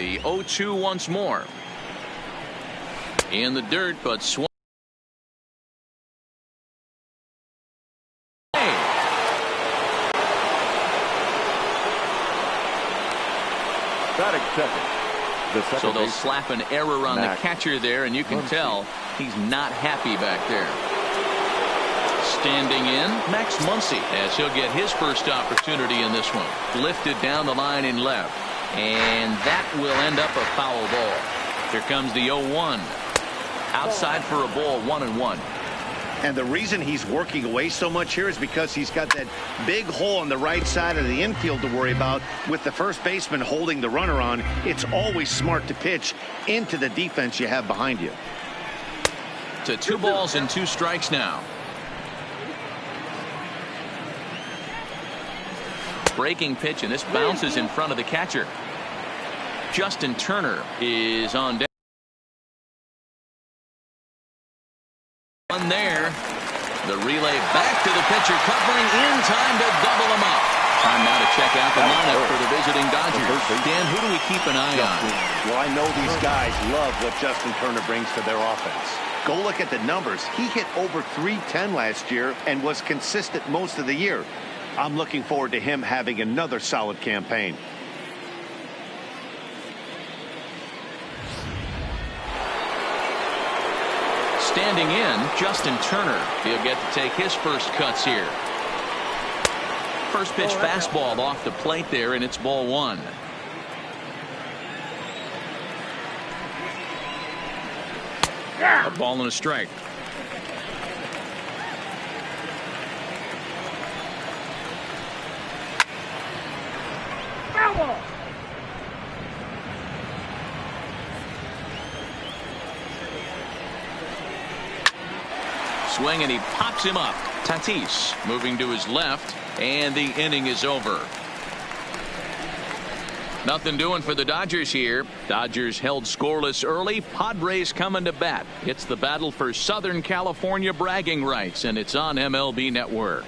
The 0-2 once more. In the dirt, but swung. So they'll slap an error on the catcher there, and you can tell he's not happy back there. Standing in, Max Muncy, as he'll get his first opportunity in this one. Lifted down the line in left, and that will end up a foul ball. Here comes the 0-1. Outside for a ball, 1-1. And the reason he's working away so much here is because he's got that big hole on the right side of the infield to worry about. With the first baseman holding the runner on, it's always smart to pitch into the defense you have behind you. To 2 balls and 2 strikes now. Breaking pitch, and this bounces in front of the catcher. Justin Turner is on deck. One there. The relay back to the pitcher, covering in time to double him up. Time now to check out the lineup for the visiting Dodgers. Dan, who do we keep an eye on? Well, I know these guys love what Justin Turner brings to their offense. Go look at the numbers. He hit over .310 last year and was consistent most of the year. I'm looking forward to him having another solid campaign. Standing in, Justin Turner. He'll get to take his first cuts here. First pitch fastball off the plate there, and it's ball 1. A ball and a strike. Swing, and he pops him up. Tatis moving to his left, and the inning is over. Nothing doing for the Dodgers here. Dodgers held scoreless early. Padres coming to bat. It's the battle for Southern California bragging rights, and it's on MLB Network.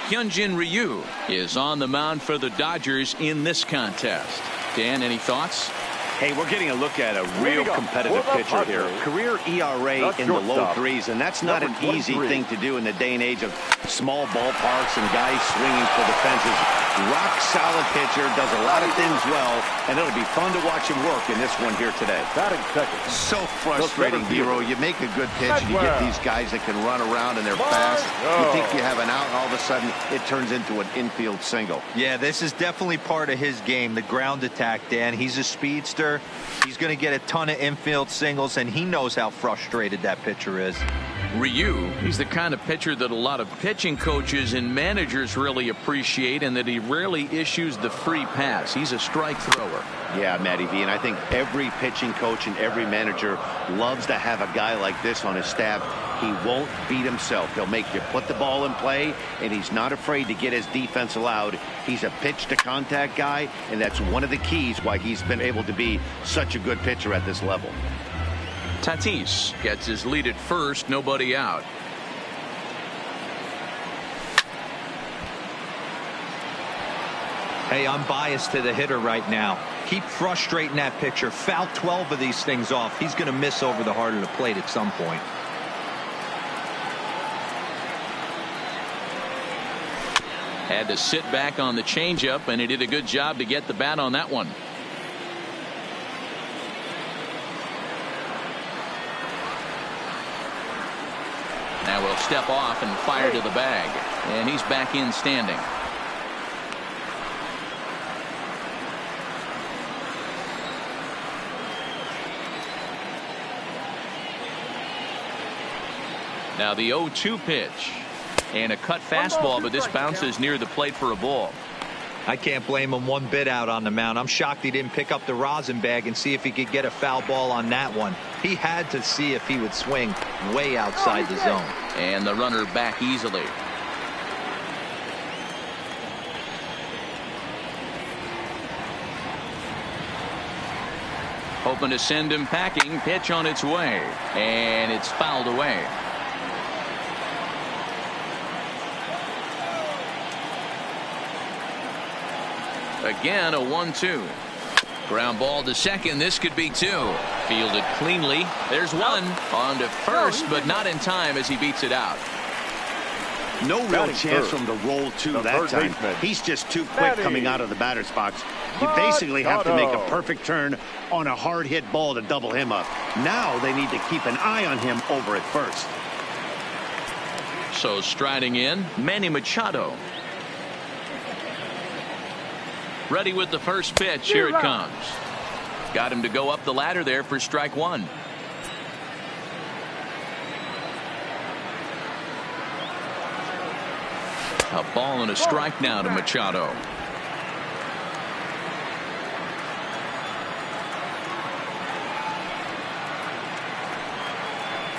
Hyunjin Ryu is on the mound for the Dodgers in this contest. Dan, any thoughts? Hey, we're getting a look at a real competitive pitcher here. Career ERA in the low 3s, and that's not an easy thing to do in the day and age of small ballparks and guys swinging for the fences. Rock solid pitcher, does a lot of things well, and it'll be fun to watch him work in this one here today. So frustrating, Hero. You make a good pitch, and you get these guys that can run around and they're fast. You think you have an out, and all of a sudden it turns into an infield single. Yeah, this is definitely part of his game, the ground attack, Dan. He's a speedster. He's going to get a ton of infield singles, and he knows how frustrated that pitcher is. Ryu, he's the kind of pitcher that a lot of pitching coaches and managers really appreciate, and that he rarely issues the free pass. He's a strike thrower. Yeah, Matty V, and I think every pitching coach and every manager loves to have a guy like this on his staff. He won't beat himself. He'll make you put the ball in play, and he's not afraid to get his defense allowed. He's a pitch-to-contact guy, and that's one of the keys why he's been able to be such a good pitcher at this level. Tatis gets his lead at first, nobody out. Hey, I'm biased to the hitter right now. Keep frustrating that pitcher. Foul 12 of these things off. He's going to miss over the heart of the plate at some point. Had to sit back on the changeup, and he did a good job to get the bat on that one. Now we'll step off and fire to the bag, and he's back in standing. Now the 0-2 pitch, and a cut fastball, but this bounces near the plate for a ball. I can't blame him one bit out on the mound. I'm shocked he didn't pick up the rosin bag and see if he could get a foul ball on that one. He had to see if he would swing way outside the zone. And the runner back easily. Hoping to send him packing. Pitch on its way, and it's fouled away. Again, a 1-2. Ground ball to second. This could be 2. Fielded cleanly. There's 1. On to first, but not in time as he beats it out. No real chance for him to roll 2 that time. He's just too quick coming out of the batter's box. You basically have to make a perfect turn on a hard hit ball to double him up. Now they need to keep an eye on him over at first. So striding in, Manny Machado. Ready with the first pitch. Here it comes. Got him to go up the ladder there for strike 1. A ball and a strike now to Machado.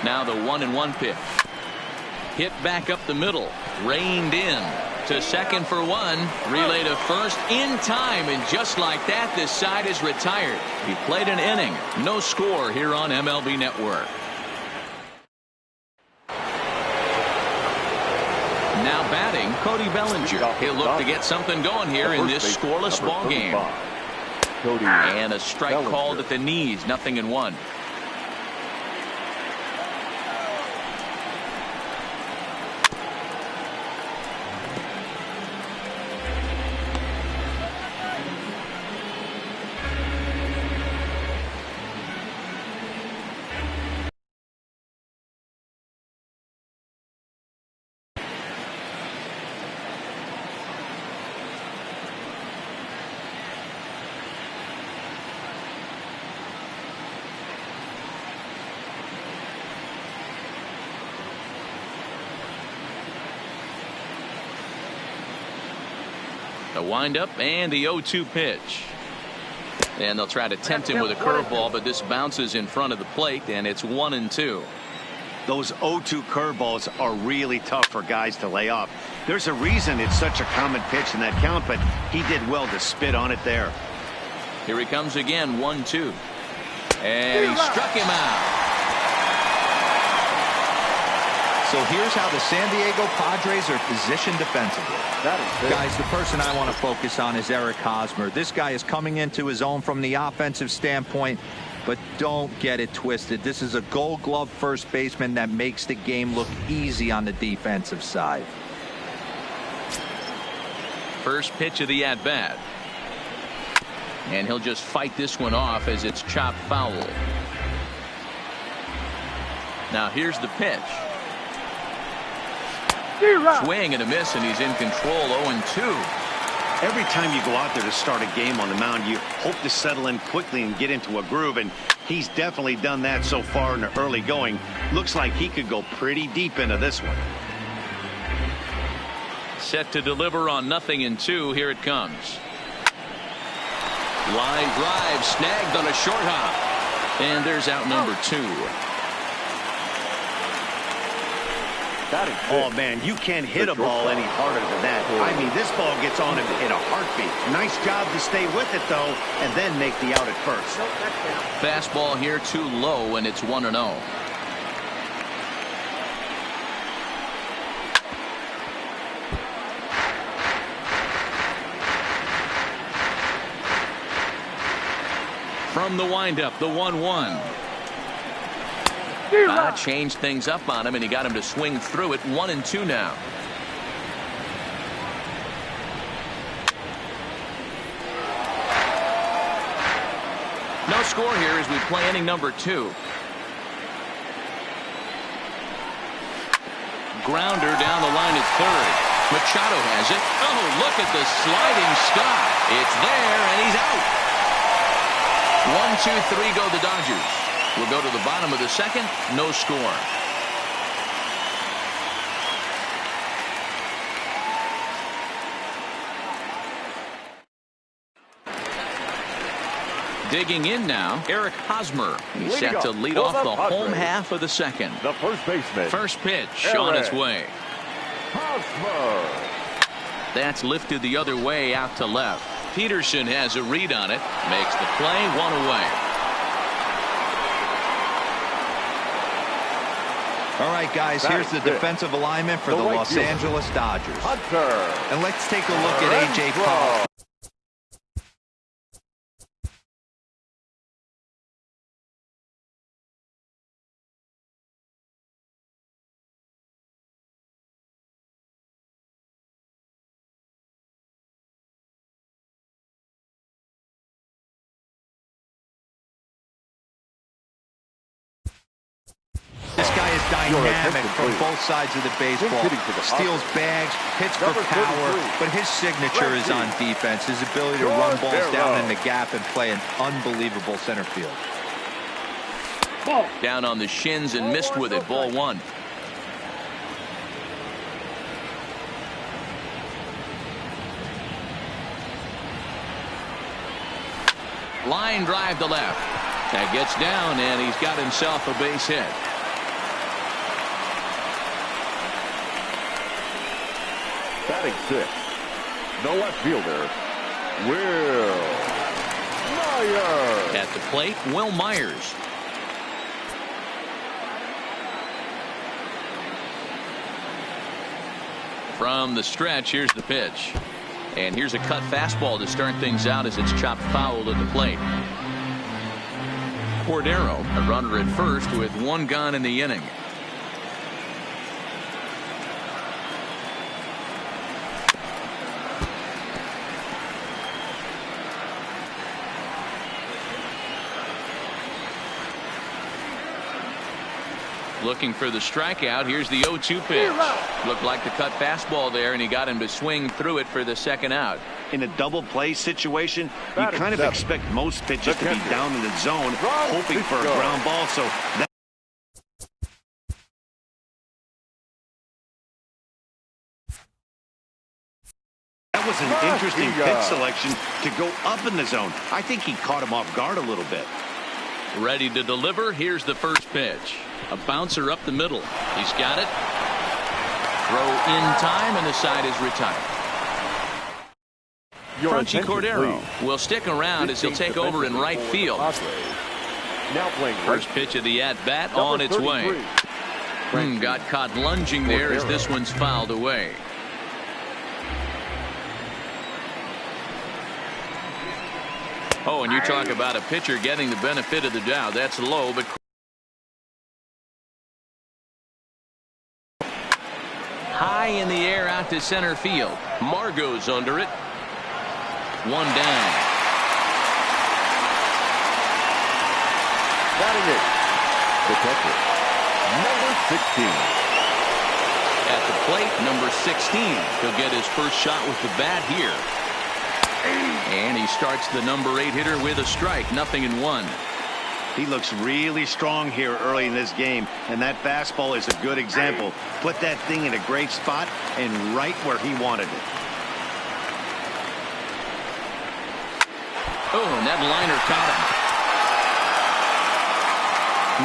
Now the 1-1 pitch. Hit back up the middle. Reined in to second for 1. Relay to first in time. And just like that, this side is retired. He played an inning. No score here on MLB Network. Now batting, Cody Bellinger. He'll look to get something going here in this scoreless ball game. And a strike called at the knees. 0-1. The windup and the 0-2 pitch. And they'll try to tempt him with a curveball, but this bounces in front of the plate, and it's 1-2. Those 0-2 curveballs are really tough for guys to lay off. There's a reason it's such a common pitch in that count, but he did well to spit on it there. Here he comes again, 1-2. And he struck him out. So here's how the San Diego Padres are positioned defensively. Guys, the person I want to focus on is Eric Hosmer. This guy is coming into his own from the offensive standpoint, but don't get it twisted. This is a Gold Glove first baseman that makes the game look easy on the defensive side. First pitch of the at-bat. And he'll just fight this one off as it's chopped foul. Now here's the pitch. Swing and a miss, and he's in control. 0-2. Every time you go out there to start a game on the mound, you hope to settle in quickly and get into a groove, and he's definitely done that so far in the early going. Looks like he could go pretty deep into this one. Set to deliver on 0-2. Here it comes. Line drive snagged on a short hop, and there's out number 2. Oh, man, you can't hit a ball any harder than that. I mean, this ball gets on him in a heartbeat. Nice job to stay with it, though, and then make the out at first. Fastball here too low, and it's 1-0. From the windup, the 1-1. Changed things up on him, and he got him to swing through it. 1-2 now. No score here as we play inning number 2. Grounder down the line at third. Machado has it. Oh, look at the sliding stop. It's there, and he's out. 1, 2, 3 go the Dodgers. We'll go to the bottom of the second. No score. Digging in now, Eric Hosmer. He's set to lead off the home half of the second. The first baseman. First pitch on its way. Hosmer. That's lifted the other way out to left. Peterson has a read on it. Makes the play. 1 away. All right, guys, here's the defensive alignment for the Los Angeles Dodgers. Hunter. And let's take a look at A.J. Pollock. dynamic from both sides of the baseball. Steals bags, hits for power, but his signature is on defense. His ability to run balls down in the gap and play an unbelievable center field. Down on the shins and missed with it. Ball one. Line drive to left. That gets down, and he's got himself a base hit. Batting six, the left fielder, Will Myers. At the plate, Will Myers. From the stretch, here's the pitch. And here's a cut fastball to start things out as it's chopped foul at the plate. Cordero, a runner at first with one gone in the inning. Looking for the strikeout. Here's the 0-2 pitch. Looked like the cut fastball there, and he got him to swing through it for the second out. In a double play situation, you kind of expect most pitches to be down in the zone, hoping for a ground ball. So that was an interesting pitch selection to go up in the zone. I think he caught him off guard a little bit. Ready to deliver. Here's the first pitch. A bouncer up the middle. He's got it. Throw in time, and the side is retired. Crunchy Cordero will stick around as he'll take over in right field. First pitch of the at-bat on its way. Got caught lunging there as this one's fouled away. Oh, and you talk about a pitcher getting the benefit of the doubt. That's low, but high in the air out to center field. Margot's under it. One down. Batting it, the catcher, number 16. At the plate, number 16. He'll get his first shot with the bat here. And he starts the number 8 hitter with a strike. 0-1. He looks really strong here early in this game, and that fastball is a good example. Put that thing in a great spot and right where he wanted it. Oh, and that liner caught him.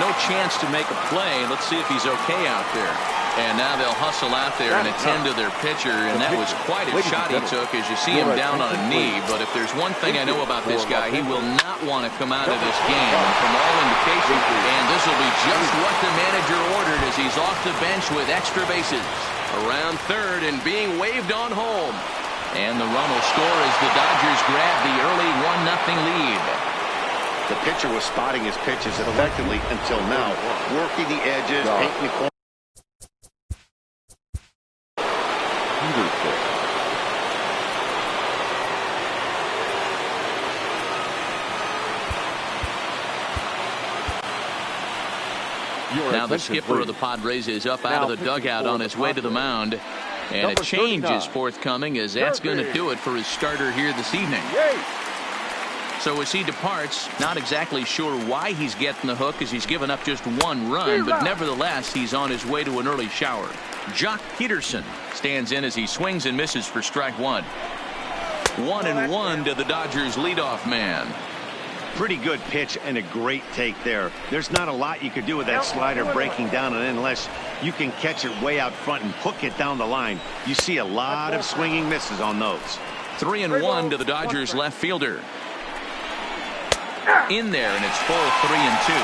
No chance to make a play. Let's see if he's okay out there. And now they'll hustle out there and attend to their pitcher, and that was quite a shot he took as you see him down on a knee. But if there's one thing I know about this guy, he will not want to come out of this game. And from all indications, and this will be just what the manager ordered as he's off the bench with extra bases. Around third and being waved on home. And the run will score as the Dodgers grab the early 1-0 lead. The pitcher was spotting his pitches effectively until now, working the edges, painting the corner. Now the skipper of the Padres is up out of the dugout on his way to the mound. And a change is forthcoming as that's going to do it for his starter here this evening. So as he departs, not exactly sure why he's getting the hook as he's given up just one run, but nevertheless he's on his way to an early shower. Jock Peterson stands in as he swings and misses for strike one. 1-1 to the Dodgers leadoff man. Pretty good pitch and a great take there. There's not a lot you could do with that slider breaking down and unless you can catch it way out front and hook it down the line. You see a lot of swinging misses on those. 3-1 to the Dodgers left fielder. In there, and it's full 3-2.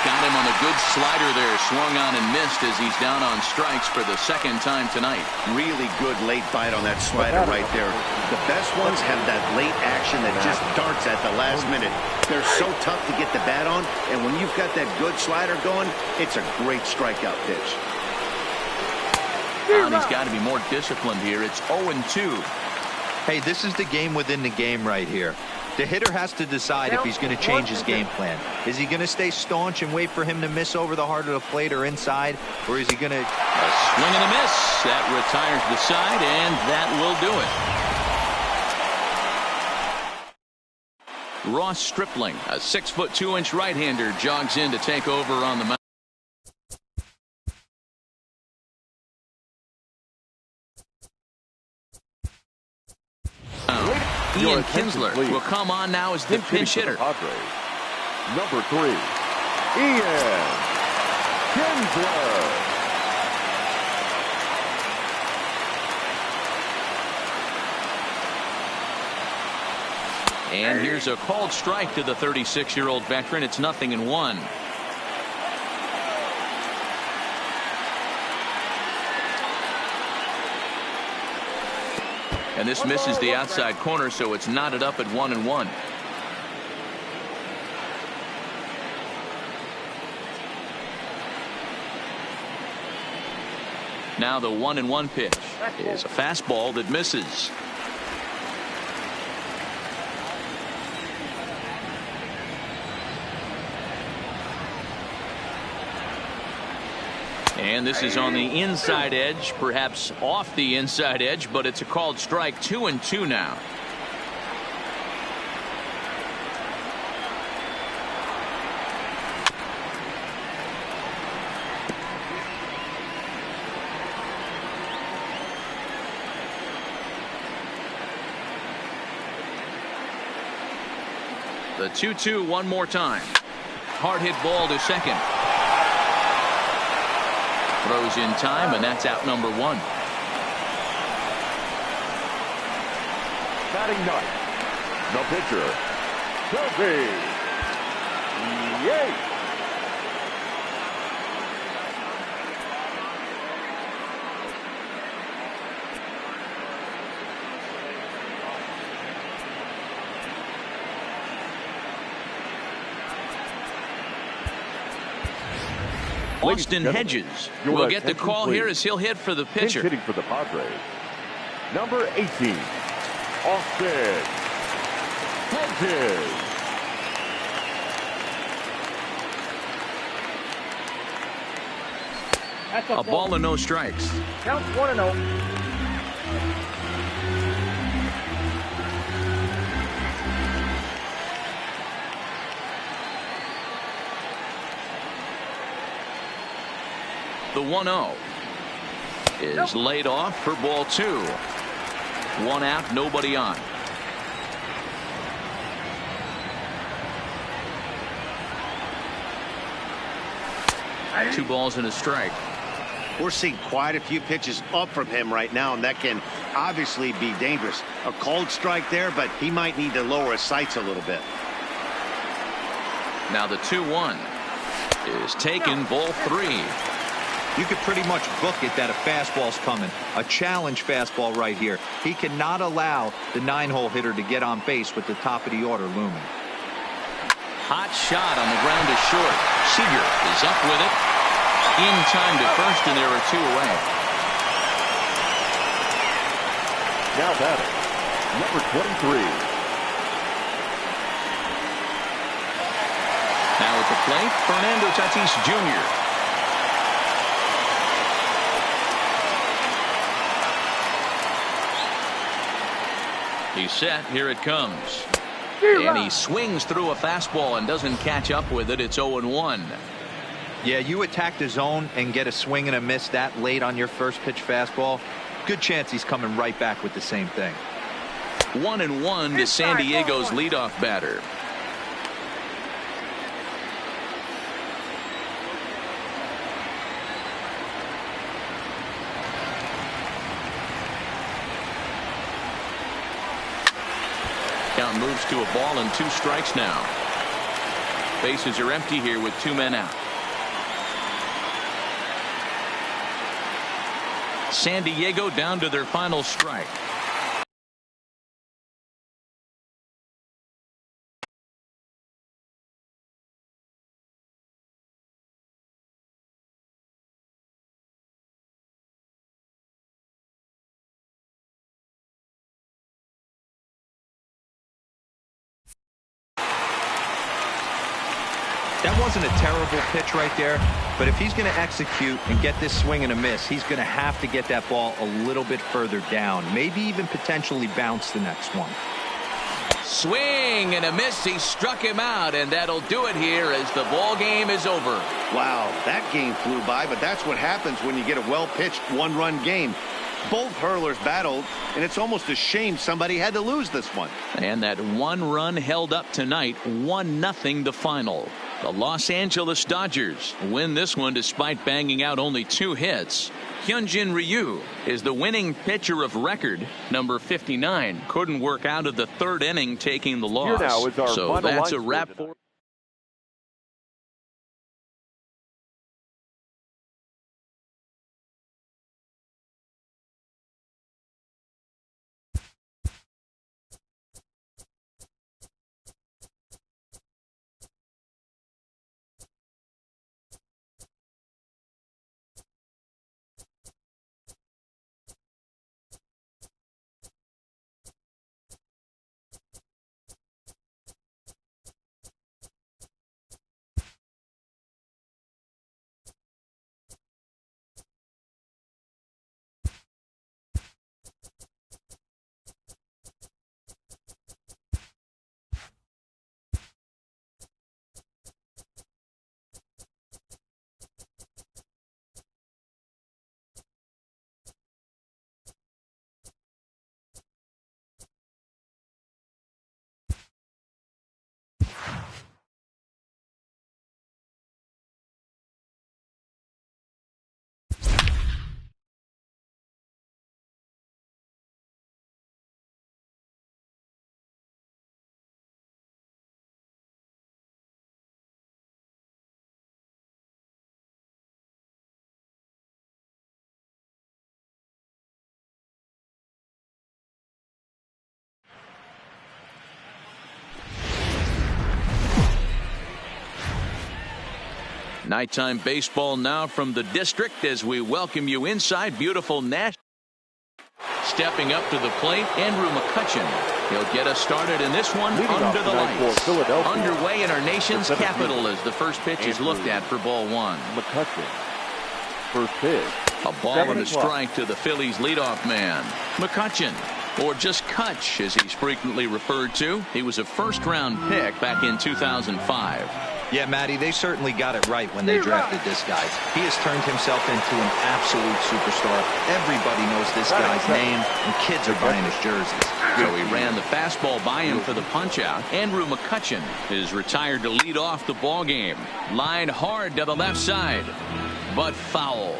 Got him on a good slider there, swung on and missed as he's down on strikes for the second time tonight. Really good late bite on that slider right there. The best ones have that late action that just darts at the last minute. They're so tough to get the bat on, and when you've got that good slider going, it's a great strikeout pitch. And he's got to be more disciplined here. It's 0-2. Hey, this is the game within the game right here. The hitter has to decide if he's going to change his game plan. Is he going to stay staunch and wait for him to miss over the heart of the plate or inside, or is he going to... A swing and a miss. That retires the side, and that will do it. Ross Stripling, a 6'2" right-hander, jogs in to take over on the mound. Ian Kinsler will come on now as the pinch hitter. Number 3, Ian Kinsler. And here's a called strike to the 36-year-old veteran. It's 0-1. And this misses the outside corner, so it's knotted up at 1-1. Now the 1-1 pitch is a fastball that misses. And this is on the inside edge, perhaps off the inside edge, but it's a called strike. 2-2 now. The 2-2 one more time. Hard hit ball to second. Throws in time, and that's out number 1. Batting ninth, the pitcher, Kobe Yates. Austin Hedges will get the call here as he'll hit for the pitcher. Hitting for the Padres, number 18, Austin Hedges. A ball and no strikes. Count 1-0. The 1-0 is laid off for ball 2. 1 out, nobody on. Two balls and a strike. We're seeing quite a few pitches up from him right now, and that can obviously be dangerous. A cold strike there, but he might need to lower his sights a little bit. Now the 2-1 is taken, ball 3. You could pretty much book it that a fastball's coming. A challenge fastball right here. He cannot allow the 9-hole hitter to get on base with the top of the order looming. Hot shot on the ground to short. Seager is up with it. In time to first, and there are 2 away. Now batting, number 23. Now at the plate, Fernando Tatis Jr. He's set. Here it comes. And he swings through a fastball and doesn't catch up with it. It's 0-1. Yeah, you attack the zone and get a swing and a miss that late on your first pitch fastball. Good chance he's coming right back with the same thing. 1-1 to San Diego's leadoff batter. Count moves to a ball and 2 strikes now. Bases are empty here with 2 men out. San Diego down to their final strike. That wasn't a terrible pitch right there, but if he's going to execute and get this swing and a miss, he's going to have to get that ball a little bit further down, maybe even potentially bounce the next one. Swing and a miss. He struck him out, and that'll do it here as the ball game is over. Wow, that game flew by, but that's what happens when you get a well-pitched one-run game. Both hurlers battled, and it's almost a shame somebody had to lose this one. And that one run held up tonight, 1-0 the final. The Los Angeles Dodgers win this one despite banging out only 2 hits. Hyunjin Ryu is the winning pitcher of record. Number 59 couldn't work out of the 3rd inning, taking the loss. Here now is our So final that's a line wrap score for. Nighttime baseball now from the district as we welcome you inside beautiful Nash. Stepping up to the plate, Andrew McCutchen. He'll get us started in this one under the lights. Underway in our nation's capital as the first pitch is looked at for ball 1. McCutchen. First pitch. A ball and a strike to the Phillies leadoff man. McCutchen, or just Kutch as he's frequently referred to. He was a first-round pick back in 2005. Yeah, Matty, they certainly got it right when they drafted this guy. He has turned himself into an absolute superstar. Everybody knows this guy's name, and kids are buying his jerseys. So he ran the fastball by him for the punch-out. Andrew McCutchen is retired to lead off the ball game. Line hard to the left side, but foul.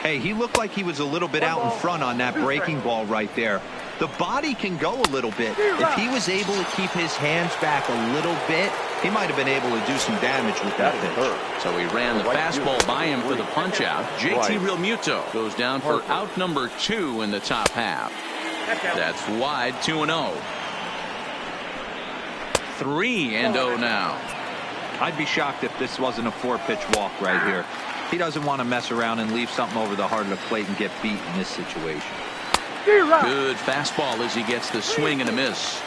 Hey, he looked like he was a little bit out in front on that breaking ball right there. The body can go a little bit. If he was able to keep his hands back a little bit, he might have been able to do some damage with that pitch. So he ran the fastball by him for the punch-out. JT Realmuto goes down for out number 2 in the top half. That's wide, 2-0. 3-0 now. I'd be shocked if this wasn't a 4-pitch walk right here. He doesn't want to mess around and leave something over the heart of the plate and get beat in this situation. Good fastball as he gets the swing and a miss.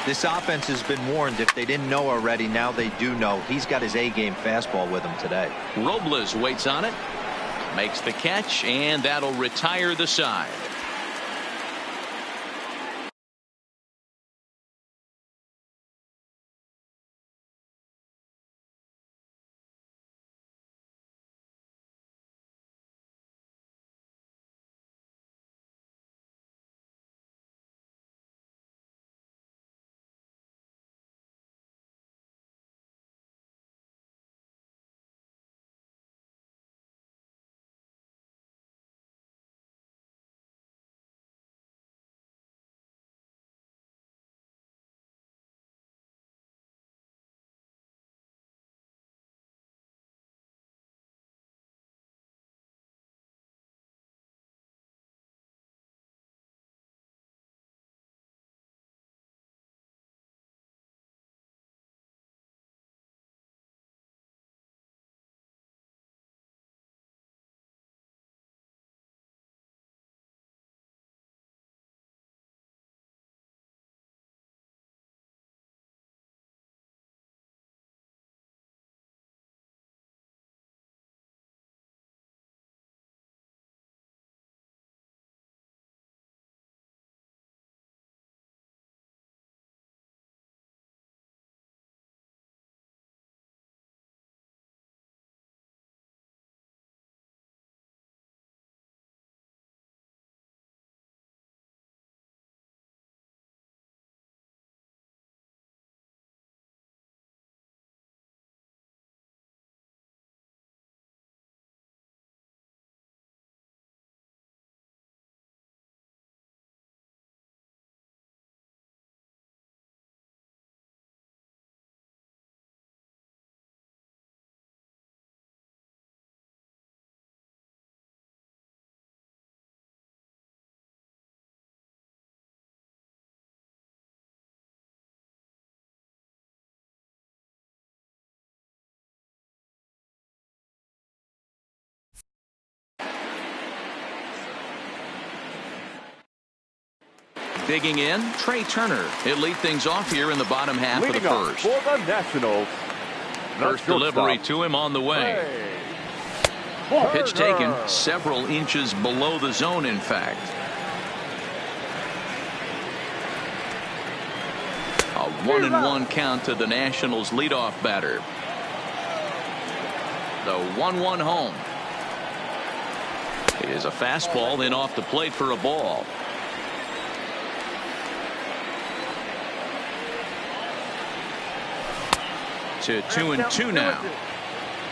This offense has been warned. If they didn't know already, now they do know. He's got his A-game fastball with him today. Robles waits on it, makes the catch, and that'll retire the side. Digging in, Trey Turner. He'll lead things off here in the bottom half of the first. For the Nationals, first delivery to him on the way. Pitch taken several inches below the zone, in fact. A 1-1 count to the Nationals leadoff batter. The 1-1 home. It is a fastball, then off the plate for a ball. To 2-2 now.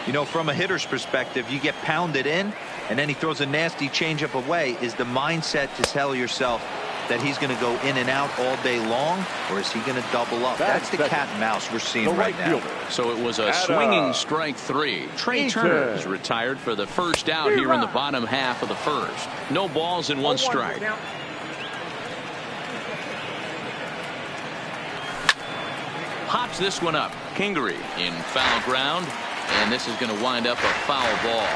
You know, from a hitter's perspective, you get pounded in, and then he throws a nasty changeup away. Is the mindset to tell yourself that he's going to go in and out all day long, or is he going to double up? That's the cat and mouse we're seeing right now. So it was a swinging strike 3. Trey Turner is retired for the first out here in the bottom half of the first. No balls and 1 strike. Pops this one up. Kingery in foul ground, and this is going to wind up a foul ball.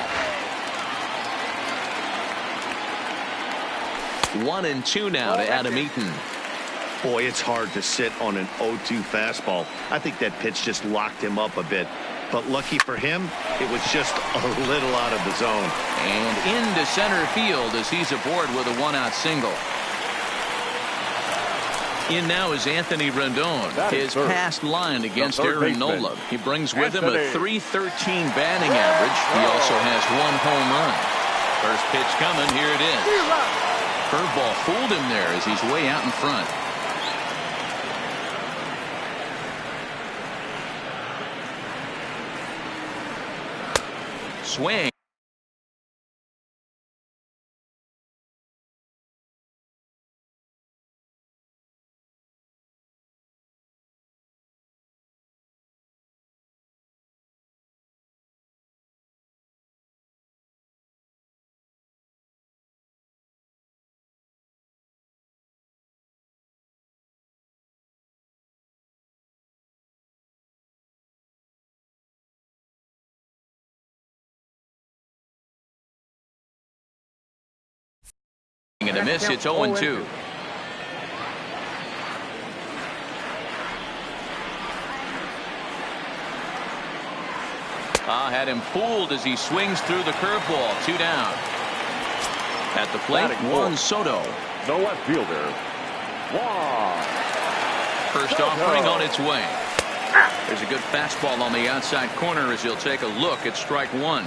1-2 now to Adam Eaton. Boy, it's hard to sit on an 0-2 fastball. I think that pitch just locked him up a bit. But lucky for him, it was just a little out of the zone. And into center field as he's aboard with a 1-out single. In now is Anthony Rendon. His past line against Aaron Nola. He brings with him a .313 batting average. He also has 1 home run. First pitch coming. Here it is. Curveball fooled him there as he's way out in front. Swing. And a miss. It's 0-2. Had him fooled as he swings through the curveball. 2 down. At the plate, Juan Soto. The left fielder, Juan. First offering on its way. There's a good fastball on the outside corner as he'll take a look at strike 1.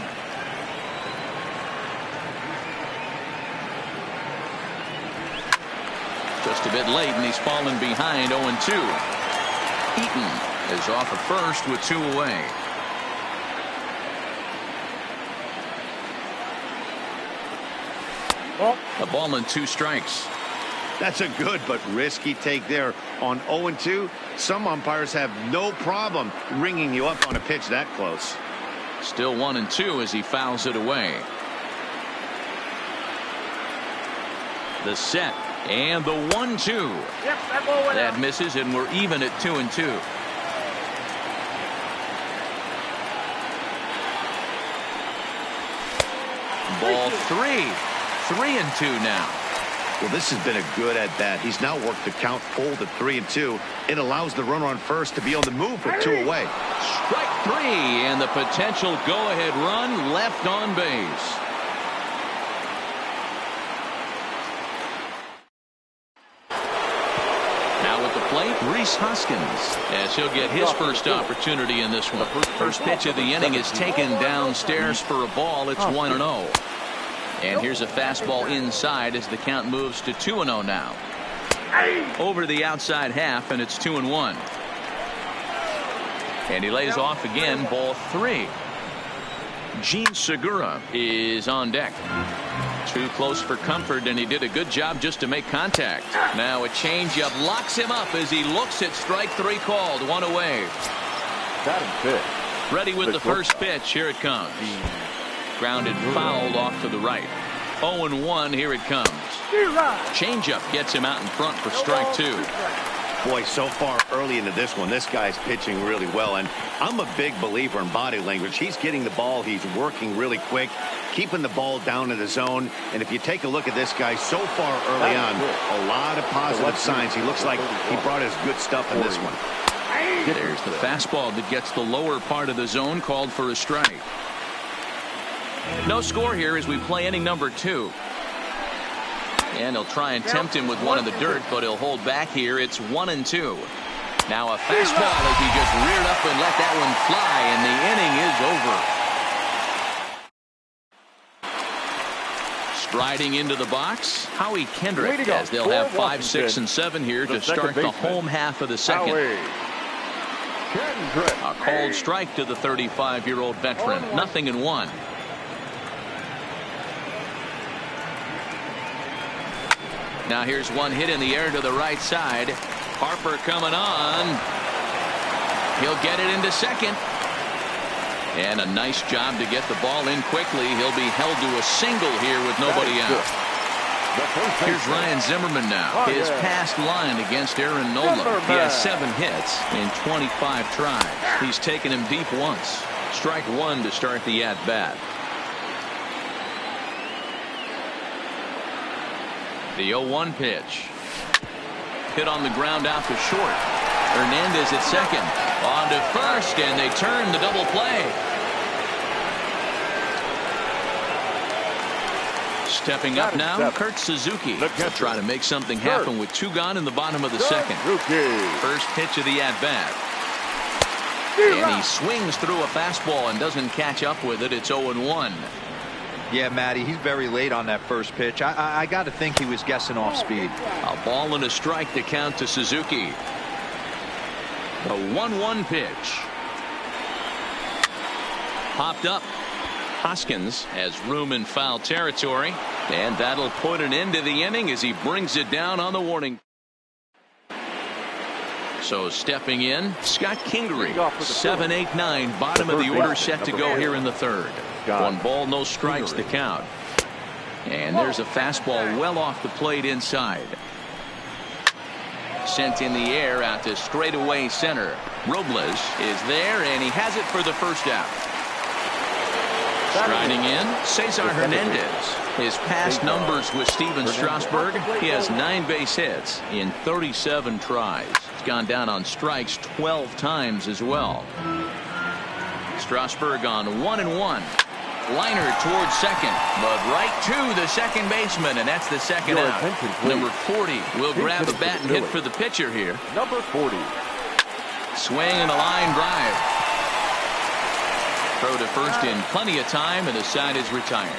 Just a bit late, and he's fallen behind 0-2. Eaton is off at first with 2 away. A ball and 2 strikes. That's a good but risky take there. On 0-2, some umpires have no problem ringing you up on a pitch that close. Still 1-2 as he fouls it away. The set. And the 1-2. That misses, and we're even at 2-2. Ball 3. 3-2 now. Well, this has been a good at bat. He's now worked the count full to 3-2. It allows the runner on first to be on the move with 2 away. Strike 3, and the potential go-ahead run left on base. Rhys Hoskins, as he'll get his first opportunity in this one. First pitch of the inning is taken downstairs for a ball. It's 1-0. And here's a fastball inside as the count moves to 2-0 now. Over the outside half, and it's 2-1. And he lays off again, ball 3. Gene Segura is on deck. Too close for comfort, and he did a good job just to make contact. Now a changeup locks him up as he looks at strike 3 called. 1 away. Ready with the first pitch. Here it comes. Grounded fouled off to the right. 0-1. Here it comes. Changeup gets him out in front for strike 2. Boy, so far early into this one, this guy's pitching really well. And I'm a big believer in body language. He's getting the ball. He's working really quick, keeping the ball down in the zone. And if you take a look at this guy so far early on, a lot of positive signs. He looks like he brought his good stuff in this one. There's the fastball that gets the lower part of the zone, called for a strike. No score here as we play inning number 2. And he'll try and tempt him with one in the dirt, but he'll hold back here. It's 1-2. Now a fastball as he just reared up and let that one fly, and the inning is over. Striding into the box, Howie Kendrick, as they'll have 5, 6, and 7 here to start the home half of the second. A cold strike to the 35-year-old veteran. 0-1. Now here's one hit in the air to the right side. Harper coming on. He'll get it into second. And a nice job to get the ball in quickly. He'll be held to a single here with nobody out. Here's Ryan Zimmerman now. His past line against Aaron Nola. He has 7 hits in 25 tries. He's taken him deep once. Strike 1 to start the at-bat. The 0-1 pitch. Hit on the ground out to short. Hernandez at second. On to first, and they turn the double play. Stepping up now, Kurt Suzuki. He'll try to make something happen with 2 gone in the bottom of the second. First pitch of the at-bat. And he swings through a fastball and doesn't catch up with it. It's 0-1. Yeah, Matty, he's very late on that first pitch. I got to think he was guessing off speed. A ball and a strike to count to Suzuki. The 1-1 pitch. Popped up. Hoskins has room in foul territory, and that'll put an end to the inning as he brings it down on the warning. So stepping in, Scott Kingery. 7, 8, 9, bottom of the order set to go here in the third. 1 ball, no strikes to count. And there's a fastball well off the plate inside. Sent in the air out to straightaway center. Robles is there, and he has it for the first out. Striding in, Cesar Hernandez. His past numbers with Steven Strasburg, he has 9 base hits in 37 tries. He's gone down on strikes 12 times as well. Strasburg on 1-1. Liner towards second, but right to the second baseman, and that's the second out. Number 40 will grab the bat and hit for the pitcher here. Number 40. Swing and a line drive. Throw to first in plenty of time, and the side is retired.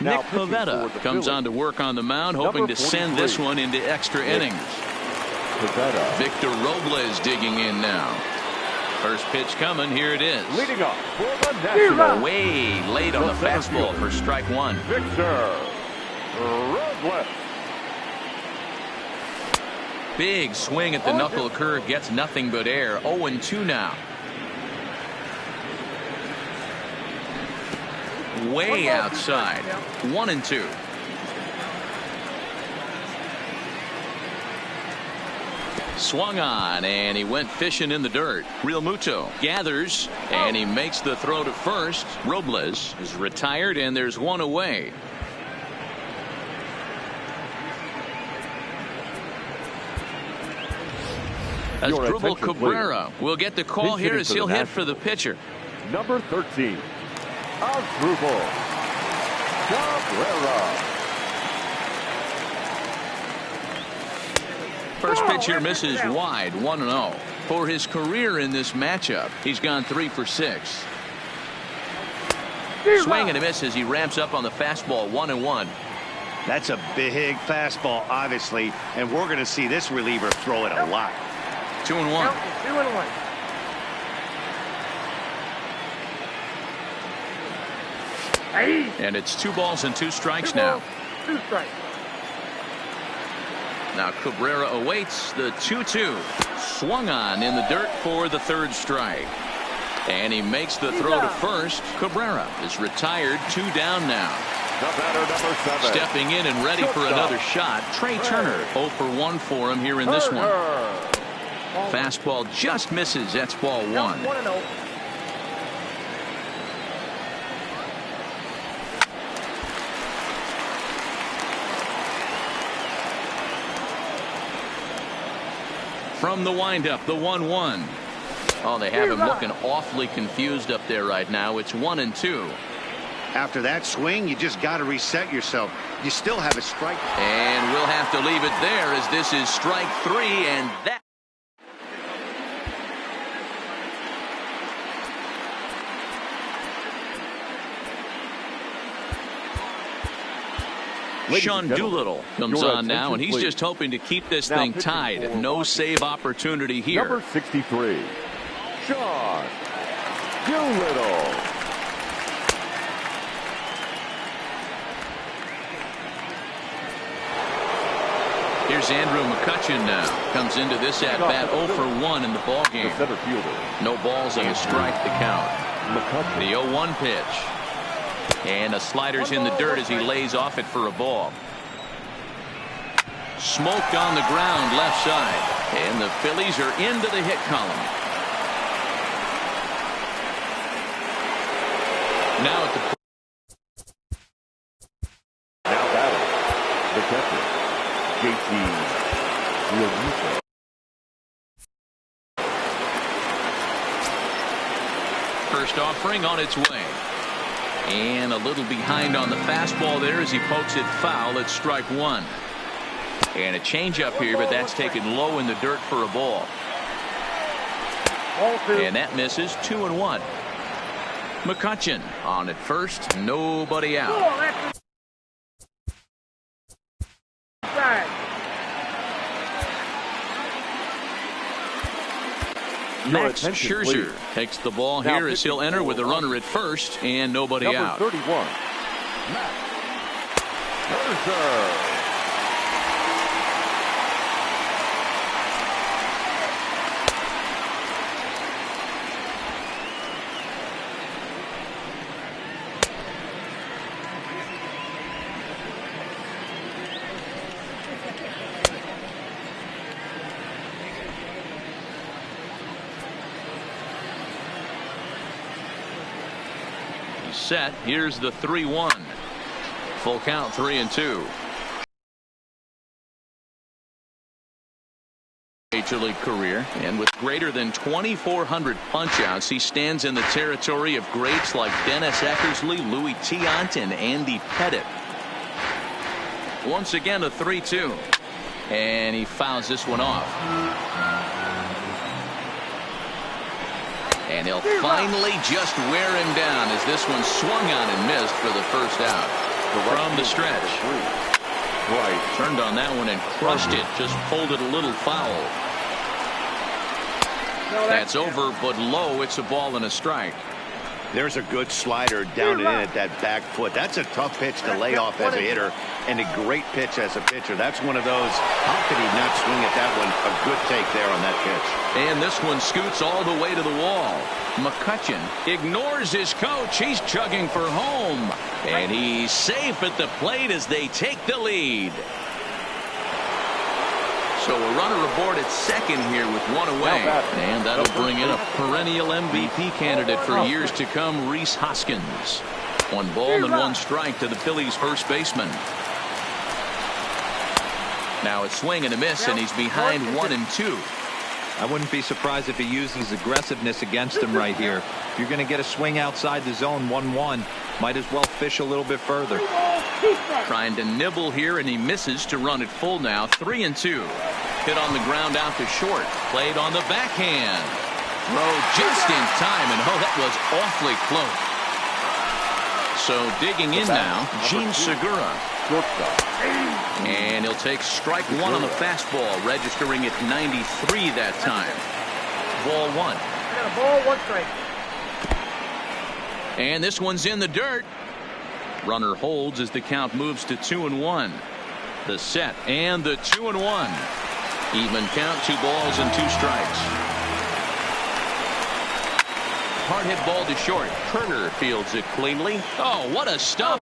Nick Pivetta comes on to work on the mound, hoping to send this one into extra innings. Victor Robles digging in now. First pitch coming. Here it is. Leading off for the Nationals. Way late on the fastball for strike 1. Victor Robles. Big swing at the knuckle curve, gets nothing but air. 0-2 now. Way outside. 1-2. Swung on, and he went fishing in the dirt. Real Muto gathers, and he makes the throw to first. Robles is retired, and there's one away. Asdrubal Cabrera will get the call here as he'll hit for the pitcher. Number 13, Asdrubal Cabrera. First pitch here misses wide, 1-0. For his career in this matchup, he's gone 3 for 6. Swing and a miss as he ramps up on the fastball, 1-1. That's a big fastball, obviously, and we're going to see this reliever throw it a lot. 2-1. 2-1. And it's 2 balls and 2 strikes now. 2 strikes. Now Cabrera awaits the 2-2. Swung on in the dirt for the 3rd strike. And he makes the throw to first. Cabrera is retired, 2 down now. The batter, number 7. Stepping in and ready for another shot, Trey Turner. 0 for 1 for him here in this one. Fastball just misses. That's ball 1. From the windup, the 1-1. Oh, they have him looking awfully confused up there right now. It's 1-2. After that swing, you just got to reset yourself. You still have a strike. And we'll have to leave it there as this is strike 3, and that. Sean Doolittle comes on now, and he's just hoping to keep this thing tied. No save opportunity here. Number 63, Sean Doolittle. Here's Andrew McCutchen now. Comes into this at-bat 0 for 1 in the ballgame. The center fielder. No balls and a strike to count. McCutchen. The 0-1 pitch. And a slider's in the dirt as he lays off it for a ball. Smoke on the ground left side. And the Phillies are into the hit column. Now at the Now batting, the catcher, JT Realmuto. first offering on its way. And a little behind on the fastball there as he pokes it foul at strike 1. And a changeup here, but that's taken low in the dirt for a ball. And that misses 2-1. McCutchen on at first, nobody out. Max Scherzer takes the ball here as he'll enter with a runner at first and nobody out. 31. Max Scherzer. Set. Here's the 3-1. Full count, 3-2. Major League career, and with greater than 2,400 punchouts, he stands in the territory of greats like Dennis Eckersley, Louis Tiant, and Andy Pettitte. Once again, a 3-2, and he fouls this one off. And he'll finally just wear him down as this one swung on and missed for the first out. From the stretch. Right. Turned on that one and crushed it. Just pulled it a little foul. That's over, but low. It's a ball and a strike. There's a good slider down and in at that back foot. That's a tough pitch to lay off as a hitter, and a great pitch as a pitcher. That's one of those, how could he not swing at that one? A good take there on that pitch. And this one scoots all the way to the wall. McCutchen ignores his coach. He's chugging for home. And he's safe at the plate as they take the lead. So a runner aboard at second here with one away. And that'll bring in a perennial MVP candidate for years to come, Rhys Hoskins. 1 ball and 1 strike to the Phillies first baseman. Now a swing and a miss, and he's behind 1-2. I wouldn't be surprised if he uses aggressiveness against him right here. If you're going to get a swing outside the zone 1-1, might as well fish a little bit further. Trying to nibble here, and he misses to run it full now. 3-2. Hit on the ground out to short. Played on the backhand. Throw just in time, and oh, that was awfully close. So digging in now, Gene Segura. And he'll take strike 1 on the fastball, registering at 93 that time. Ball 1. Ball 1 strike. And this one's in the dirt. Runner holds as the count moves to 2-1. The set and the 2-1. Even count, 2 balls and 2 strikes. hard hit ball to short. Turner fields it cleanly. Oh, what a stop.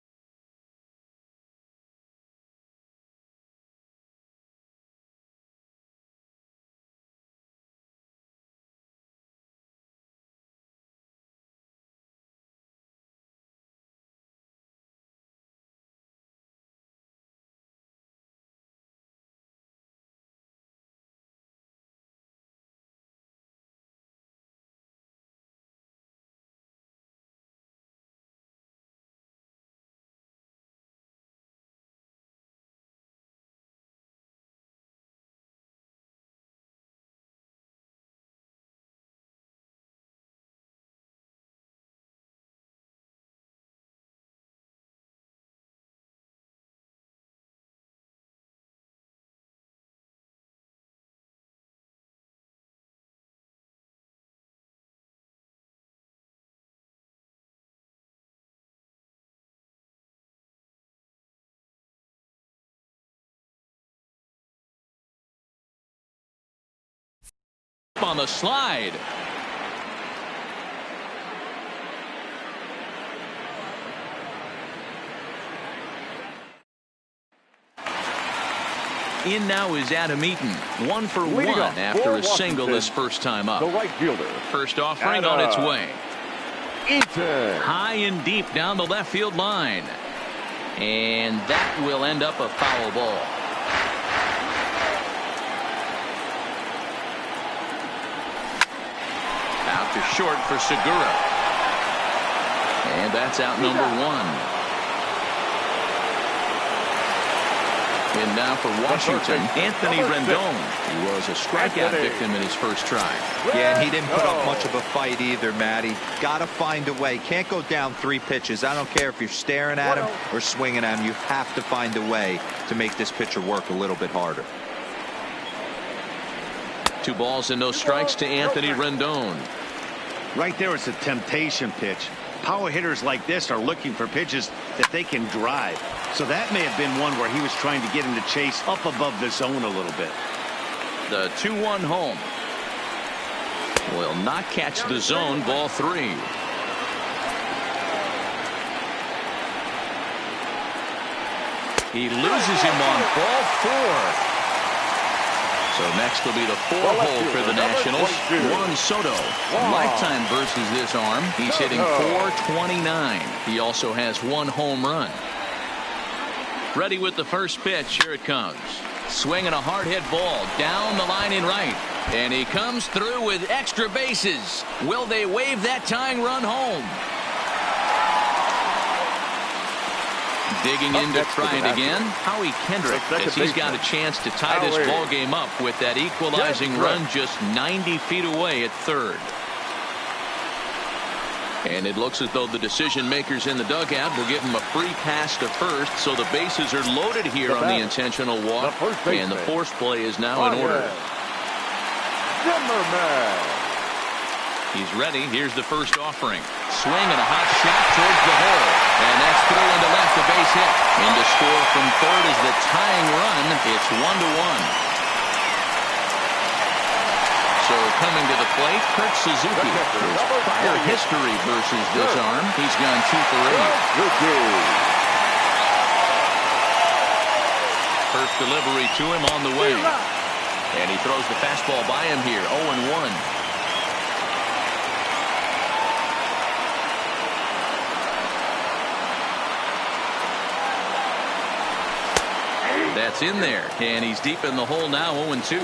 On the slide. In now is Adam Eaton. 1 for 1 after a single his first time up. The right fielder. First offering on its way. Eaton. High and deep down the left field line. And that will end up a foul ball. Out to short for Segura. And that's out number 1. And now for Washington, Anthony Rendon. He was a strikeout victim in his first try. Yeah, and he didn't put up much of a fight either, Matty. Got to find a way. Can't go down 3 pitches. I don't care if you're staring at him or swinging at him. You have to find a way to make this pitcher work a little bit harder. 2 balls and no strikes to Anthony Rendon. Right there, it's a temptation pitch. Power hitters like this are looking for pitches that they can drive. So that may have been one where he was trying to get him to chase up above the zone a little bit. The 2-1 home. Will not catch the zone. Ball 3. He loses him on ball 4. So next will be the 4-hole for the Nationals. Juan Soto. Lifetime versus this arm. He's hitting .429. He also has 1 home run. Ready with the first pitch. Here it comes. Swinging a hard hit ball down the line in right. And he comes through with extra bases. Will they wave that tying run home? Digging in to try it again. Howie Kendrick, as he's got a chance to tie this ball game up with that equalizing run just 90 feet away at third. And it looks as though the decision makers in the dugout will give him a free pass to first, so the bases are loaded here on the intentional walk, and the force play is now in order. He's ready. Here's the first offering. Swing and a hot shot towards the hole. And that's through into left, a base hit. In to score from third is the tying run. It's 1-1. So coming to the plate, Kurt Suzuki. His prior history versus this arm. He's gone 2 for 8. First delivery to him on the way. And he throws the fastball by him here. 0-1. That's in there, and he's deep in the hole now. 0-2.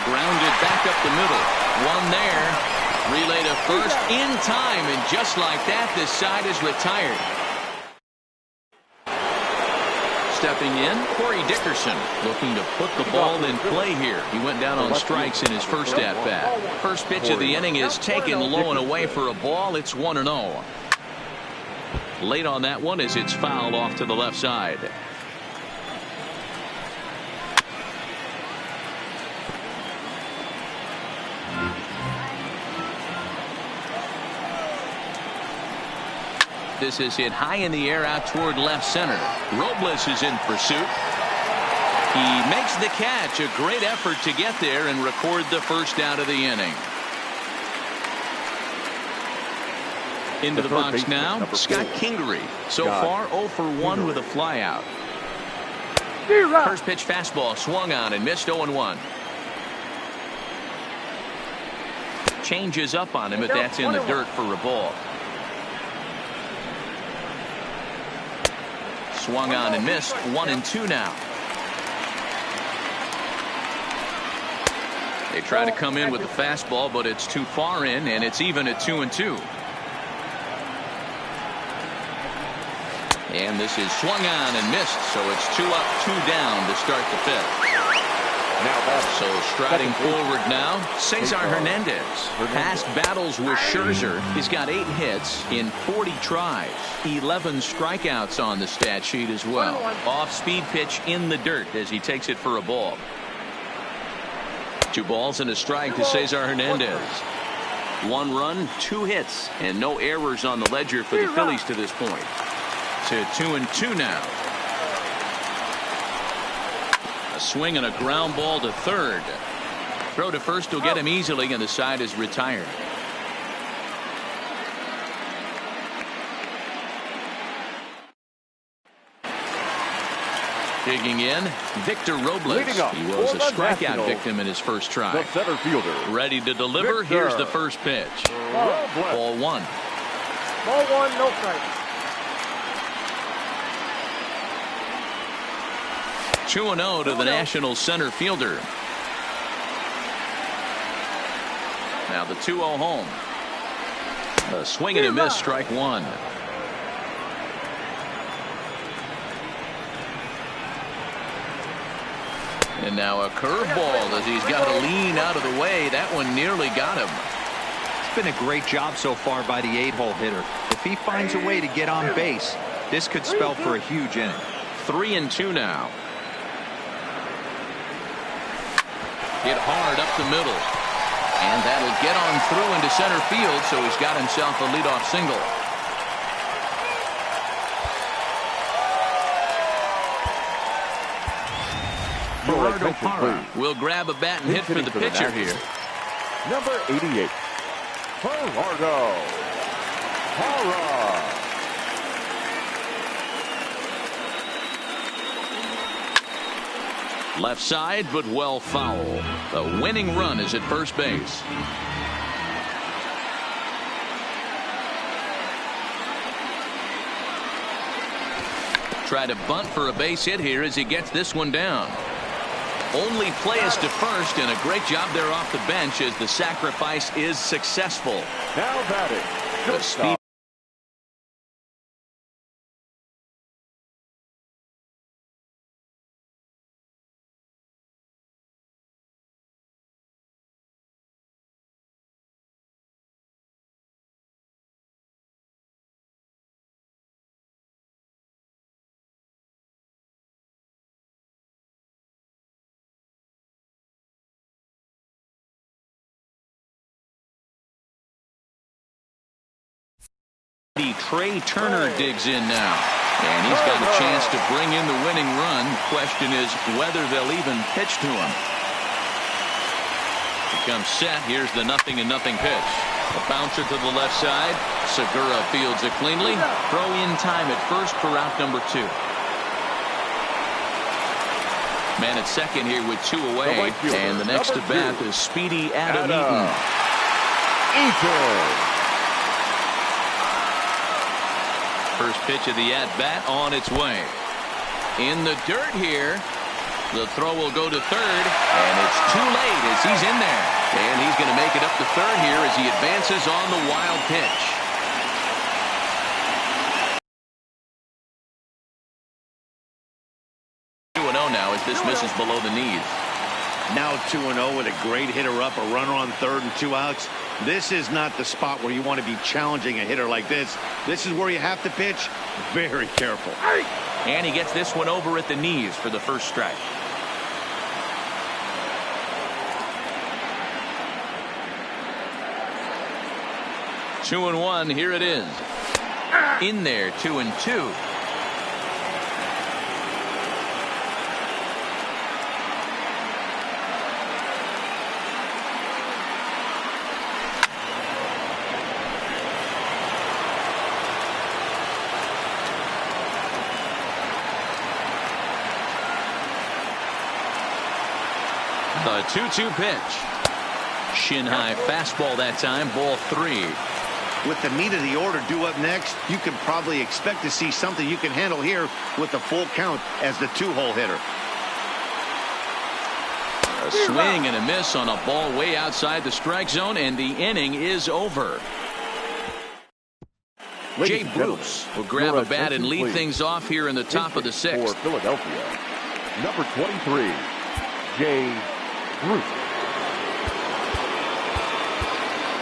Grounded back up the middle. 1 there. Relay to first in time, and just like that, this side is retired. Stepping in, Corey Dickerson looking to put the ball in play here. He went down on strikes in his first at-bat. First pitch of the inning is taken low and away for a ball. It's 1-0. Late on that one as it's fouled off to the left side. This is hit high in the air out toward left center. Robles is in pursuit. He makes the catch. A great effort to get there and record the first out of the inning. Into the box now, Scott Kingery. So far 0 for 1 with a flyout. First pitch fastball swung on and missed 0-1. Changes up on him, but that's in the dirt for a ball. Swung on and missed. 1-2 now. They try to come in with the fastball, but it's too far in, and it's even at 2-2. And this is swung on and missed, so it's 2 up, 2 down to start the fifth. So striding forward now, Cesar Hernandez. Past battles with Scherzer, he's got 8 hits in 40 tries, 11 strikeouts on the stat sheet as well. Off-speed pitch in the dirt as he takes it for a ball. 2 balls and a strike to Cesar Hernandez. 1 run, 2 hits, and no errors on the ledger for the Phillies to this point. To 2-2 now. A swing and a ground ball to third. Throw to first will get him easily, and the side is retired. Digging in, Victor Robles. He was a strikeout victim in his first try. The center fielder. Ready to deliver. Victor. Here's the first pitch. Ball 1. Ball 1, no strike. 2-0 to the Nationals center fielder. Now the 2-0 home. A swing and a miss, strike 1. And now a curveball as he's got to lean out of the way. That one nearly got him. It's been a great job so far by the 8-hole hitter. If he finds a way to get on base, this could spell for a huge inning. 3-2 now. Hit hard up the middle. And that'll get on through into center field, so he's got himself a leadoff single. Gerardo Parra will grab a bat and hit for the pitcher here. Number 88, Gerardo Parra. Left side, but well foul. The winning run is at first base. Try to bunt for a base hit here as he gets this one down. Only play is to first, and a great job there off the bench as the sacrifice is successful. Now batting, The speed. Trey Turner digs in now, and he's got a chance to bring in the winning run. Question is whether they'll even pitch to him. He comes set. Here's the 0-0 pitch. A bouncer to the left side. Segura fields it cleanly. Throw in time at first for out number 2. Man at second here with 2 away, and the next to bat is speedy Adam Eaton. First pitch of the at-bat on its way. In the dirt here. The throw will go to third, and it's too late as he's in there. And he's going to make it up to third here as he advances on the wild pitch. Now as this misses below the knees. Now 2-0 with a great hitter up, a runner on third and 2 outs. This is not the spot where you want to be challenging a hitter like this. This is where you have to pitch very careful. And he gets this one over at the knees for the first strike. Two and one, here it is. In there, 2-2. The 2-2 pitch. Shin high fastball that time, ball 3. With the meat of the order due up next, you can probably expect to see something you can handle here with the full count as the 2-hole hitter. A swing and a miss on a ball way outside the strike zone, and the inning is over. Jay Bruce will grab a bat and lead things off here in the top of the 6th. For Philadelphia, number 23, Jay Bruce.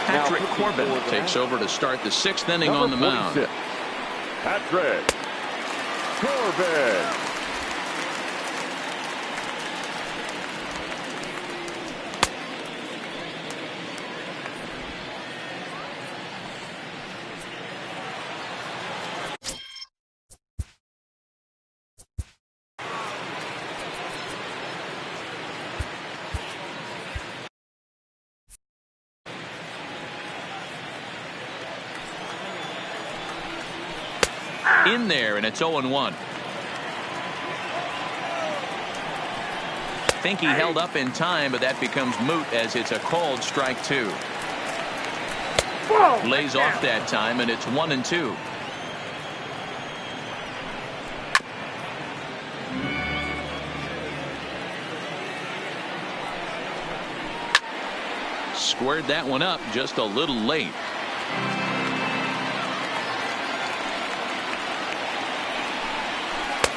Patrick Corbin takes over to start the 6th inning on the mound. Patrick Corbin. In there, and it's 0-1. Think he held up in time, but that becomes moot as it's a called strike 2. Lays off that time, and it's 1-2. Squared that one up just a little late.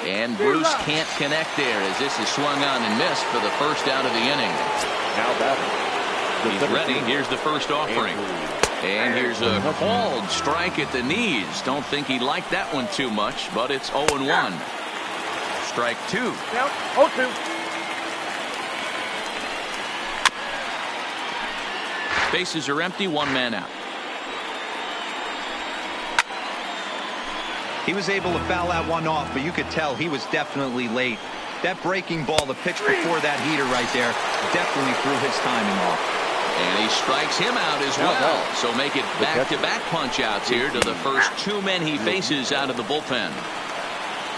And Bruce can't connect there as this is swung on and missed for the first out of the inning. Now batting. He's ready. Here's the first offering. And here's a called strike at the knees. Don't think he liked that one too much, but it's 0-1. Strike 2. Yep, 0-2. Bases are empty, one man out. He was able to foul that one off, but you could tell he was definitely late. That breaking ball, the pitch before that heater right there, definitely threw his timing off. And he strikes him out as well. So make it back-to-back punch-outs here to the first 2 men he faces out of the bullpen.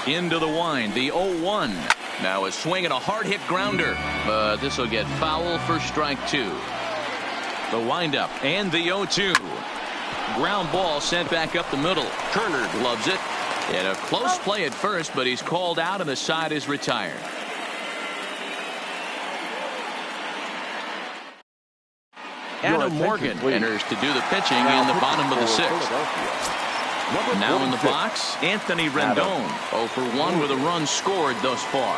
Into the wind, the 0-1. Now a swing and a hard-hit grounder, but this will get foul for strike 2. The windup and the 0-2. Ground ball sent back up the middle. Turner gloves it. And a close play at first, but he's called out and the side is retired. Adam Morgan enters to do the pitching in the bottom of the 6th. Now in the box, Anthony Rendon. 0 for 1 with a run scored thus far.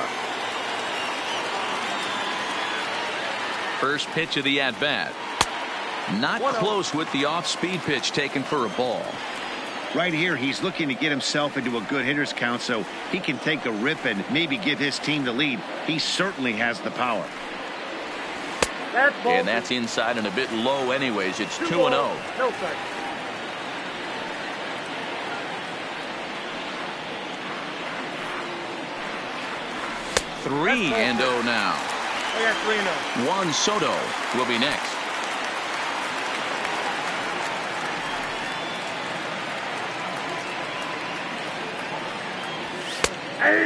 First pitch of the at-bat. Not close with the off-speed pitch taken for a ball. Right here, he's looking to get himself into a good hitter's count so he can take a rip and maybe give his team the lead. He certainly has the power. And that's inside and a bit low anyways. It's 2-0. No strike. Three and 0 now. I got 3-0. Juan Soto will be next.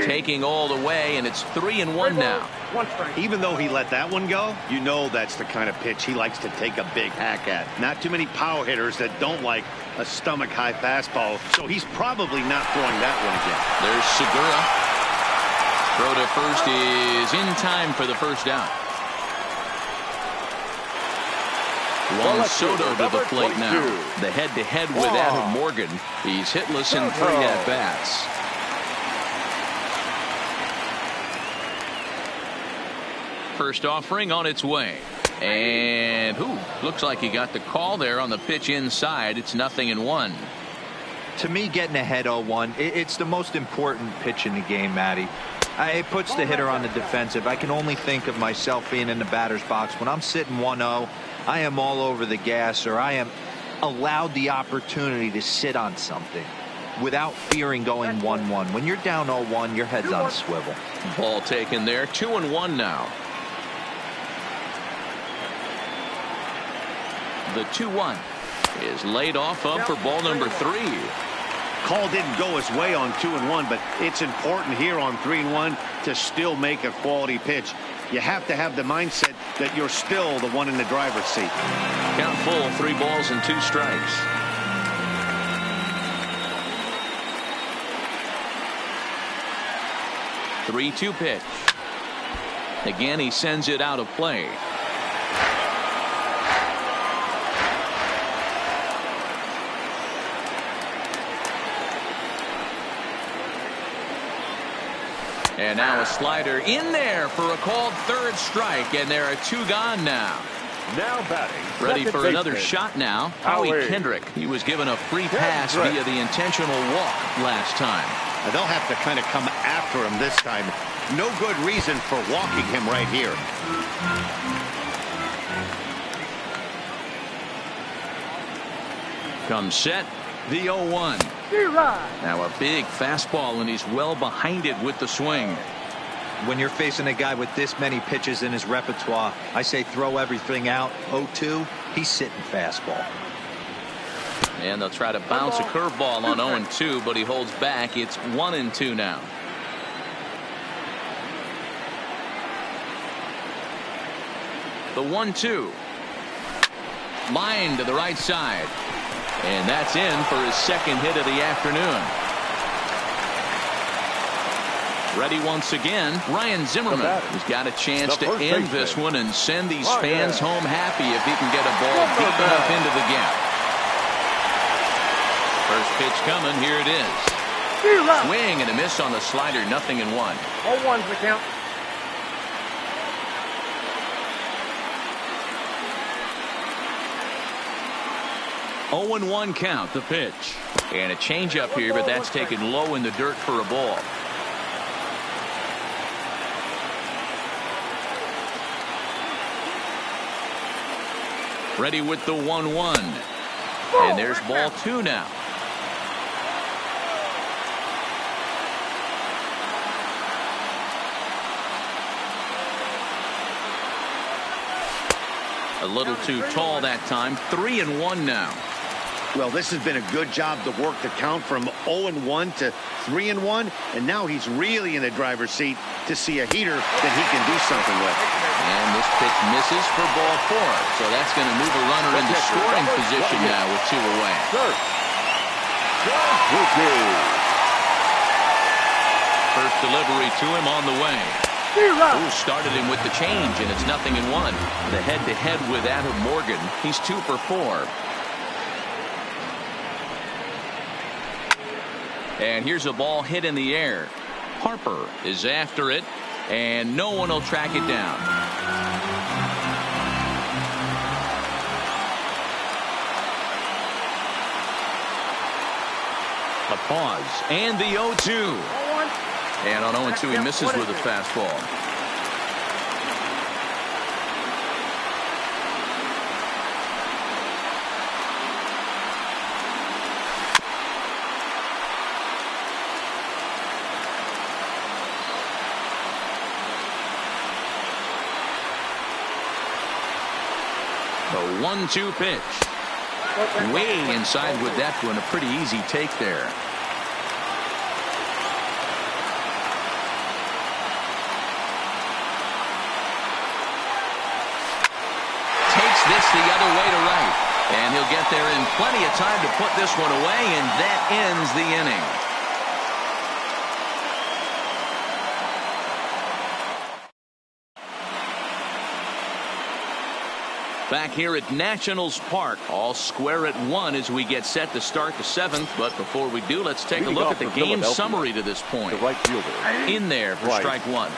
Taking all the way, and it's 3-1 now. Even though he let that one go, you know that's the kind of pitch he likes to take a big hack at. Not too many power hitters that don't like a stomach high fastball, so he's probably not throwing that one again. There's Segura. Throw to first is in time for the first out. Juan Soto to the plate now. The head-to-head with Adam Morgan. He's hitless in 3 at-bats. First offering on its way. And looks like he got the call there on the pitch inside. It's 0-1. To me, getting ahead 0-1, it's the most important pitch in the game, Matty. It puts the hitter on the defensive. I can only think of myself being in the batter's box. When I'm sitting 1-0, I am all over the gas, or I am allowed the opportunity to sit on something. without fearing going 1-1. When you're down 0-1, your head's on a swivel. Ball taken there. 2-1 now. The 2-1 is laid off up for ball number 3. Call didn't go his way on 2-1, but it's important here on 3-1 to still make a quality pitch. You have to have the mindset that you're still the one in the driver's seat. Count full, 3 balls and 2 strikes. The 3-2 pitch. Again, he sends it out of play. And now a slider in there for a called 3rd strike, and there are 2 gone now. Now batting. Ready for another baseman. shot now. Howie Kendrick. He was given a free pass via the intentional walk last time. Now they'll have to kind of come after him this time. No good reason for walking him right here. Comes set. The 0-1. Now a big fastball, and he's well behind it with the swing. When you're facing a guy with this many pitches in his repertoire, I say throw everything out. 0-2, he's sitting fastball. And they'll try to bounce a curveball on 0-2, but he holds back. It's 1-2 now. The 1-2. Line to the right side. And that's in for his 2nd hit of the afternoon. Ready once again, Ryan Zimmerman. He's got a chance to end this one and send these fans home happy if he can get a ball deep enough into the gap. First pitch coming, here it is. Swing and a miss on the slider, 0-1. 0-1's the count. (0-1) count, the pitch. And a changeup here, but that's taken low in the dirt for a ball. Ready with the 1-1. And there's ball 2 now. A little too tall that time. 3-1 now. Well, this has been a good job to work the count from 0-1 to 3-1, and now he's really in the driver's seat to see a heater that he can do something with. And this pitch misses for ball 4, so that's going to move a runner into scoring position now with 2 away. First delivery to him on the way. Who started him with the change, and it's 0-1. The head-to-head with Adam Morgan. He's 2 for 4. And here's a ball hit in the air. Harper is after it, and no one will track it down. A pause, and the 0-2. And on 0-2, he misses with a fastball. The 1-2 pitch. Way inside with that one. A pretty easy take there. Takes this the other way to right. And he'll get there in plenty of time to put this one away, and that ends the inning. Back here at Nationals Park, all square at 1 as we get set to start the 7th. But before we do, let's take a look at the game summary to this point. The right fielder. In there for strike 1.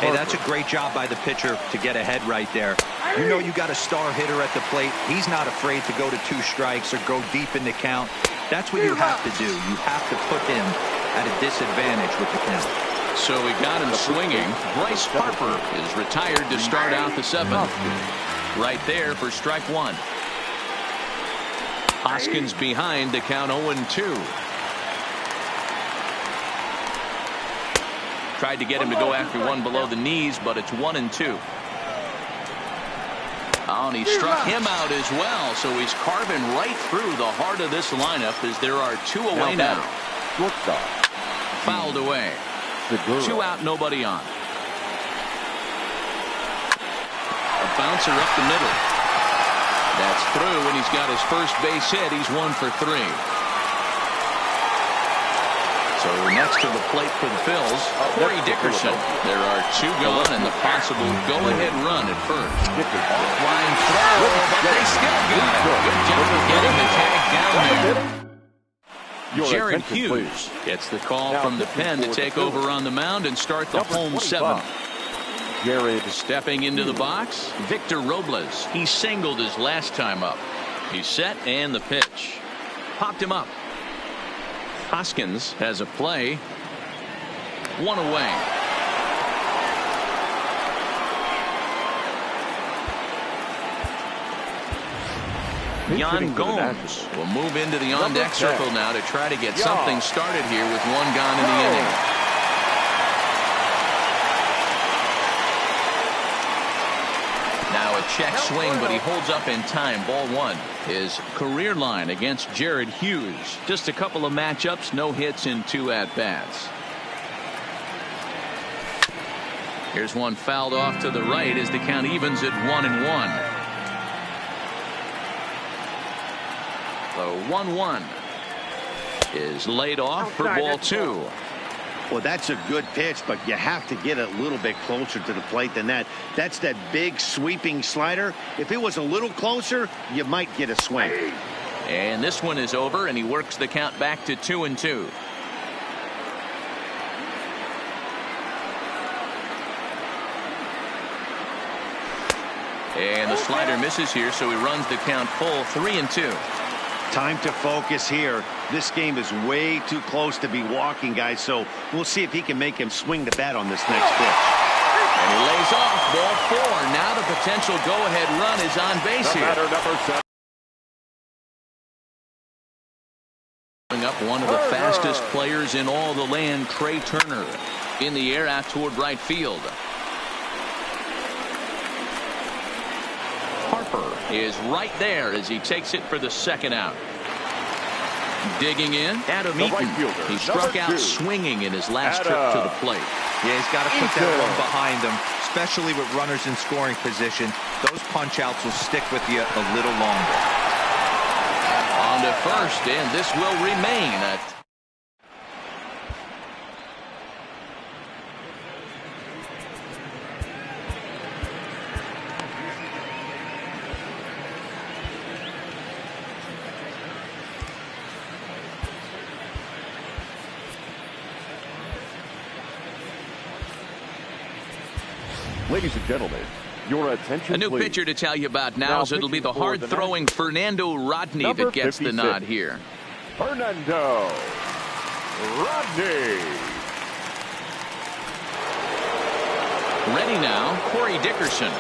Hey, that's a great job by the pitcher to get ahead right there. You know you got a star hitter at the plate. He's not afraid to go to 2 strikes or go deep in the count. That's what you have to do. You have to put him at a disadvantage with the count. So we got him swinging. Bryce Harper is retired to start out the 7th. Right there for strike 1. Hoskins behind to count 0-2. Tried to get him to go after one below the knees, but it's 1-2. Oh, and he struck him out as well, so he's carving right through the heart of this lineup as there are 2 away now. Fouled away. 2 out, nobody on. A bouncer up the middle. That's through, and he's got his first base hit. He's 1 for 3. So next to the plate for the Phils, Corey Dickerson. There are 2 gone and the possible go-ahead run at first. Flying throw, but they still got it. Good job of getting the tag down there. Jared Hughes gets the call from the pen to take over on the mound and start the home 7. Jared stepping into the box. Victor Robles. He singled his last time up. He's set and the pitch. Popped him up. Hoskins has a play. 1 away. Yan Gomes will move into the on-deck circle now to try to get something started here with 1 gone in the inning. Now a check swing, but he holds up in time. Ball 1. His career line against Jared Hughes. Just a couple of matchups, no hits in 2 at-bats. Here's one fouled off to the right as the count evens at 1-1. The 1-1 is laid off for ball 2. Well, that's a good pitch, but you have to get a little bit closer to the plate than that. That's that big sweeping slider. If it was a little closer, you might get a swing. And this one is over, and he works the count back to 2-2. And the slider misses here, so he runs the count full 3-2. Time to focus here. This game is way too close to be walking, guys, so we'll see if he can make him swing the bat on this next pitch. And he lays off ball 4. Now the potential go-ahead run is on base here. Up one of the fastest players in all the land, Trey Turner, in the air out toward right field. Harper is right there as he takes it for the 2nd out. Digging in, Adam Eaton. He struck out swinging in his last trip to the plate. Yeah, he's got to put that one behind him, especially with runners in scoring position. Those punch-outs will stick with you a little longer. On to first, and this will remain at Ladies and gentlemen, your attention, a new please. pitcher to tell you about now, so it'll be the hard-throwing Fernando Rodney that gets 56. The nod here. Fernando Rodney. Ready now, Corey Dickerson.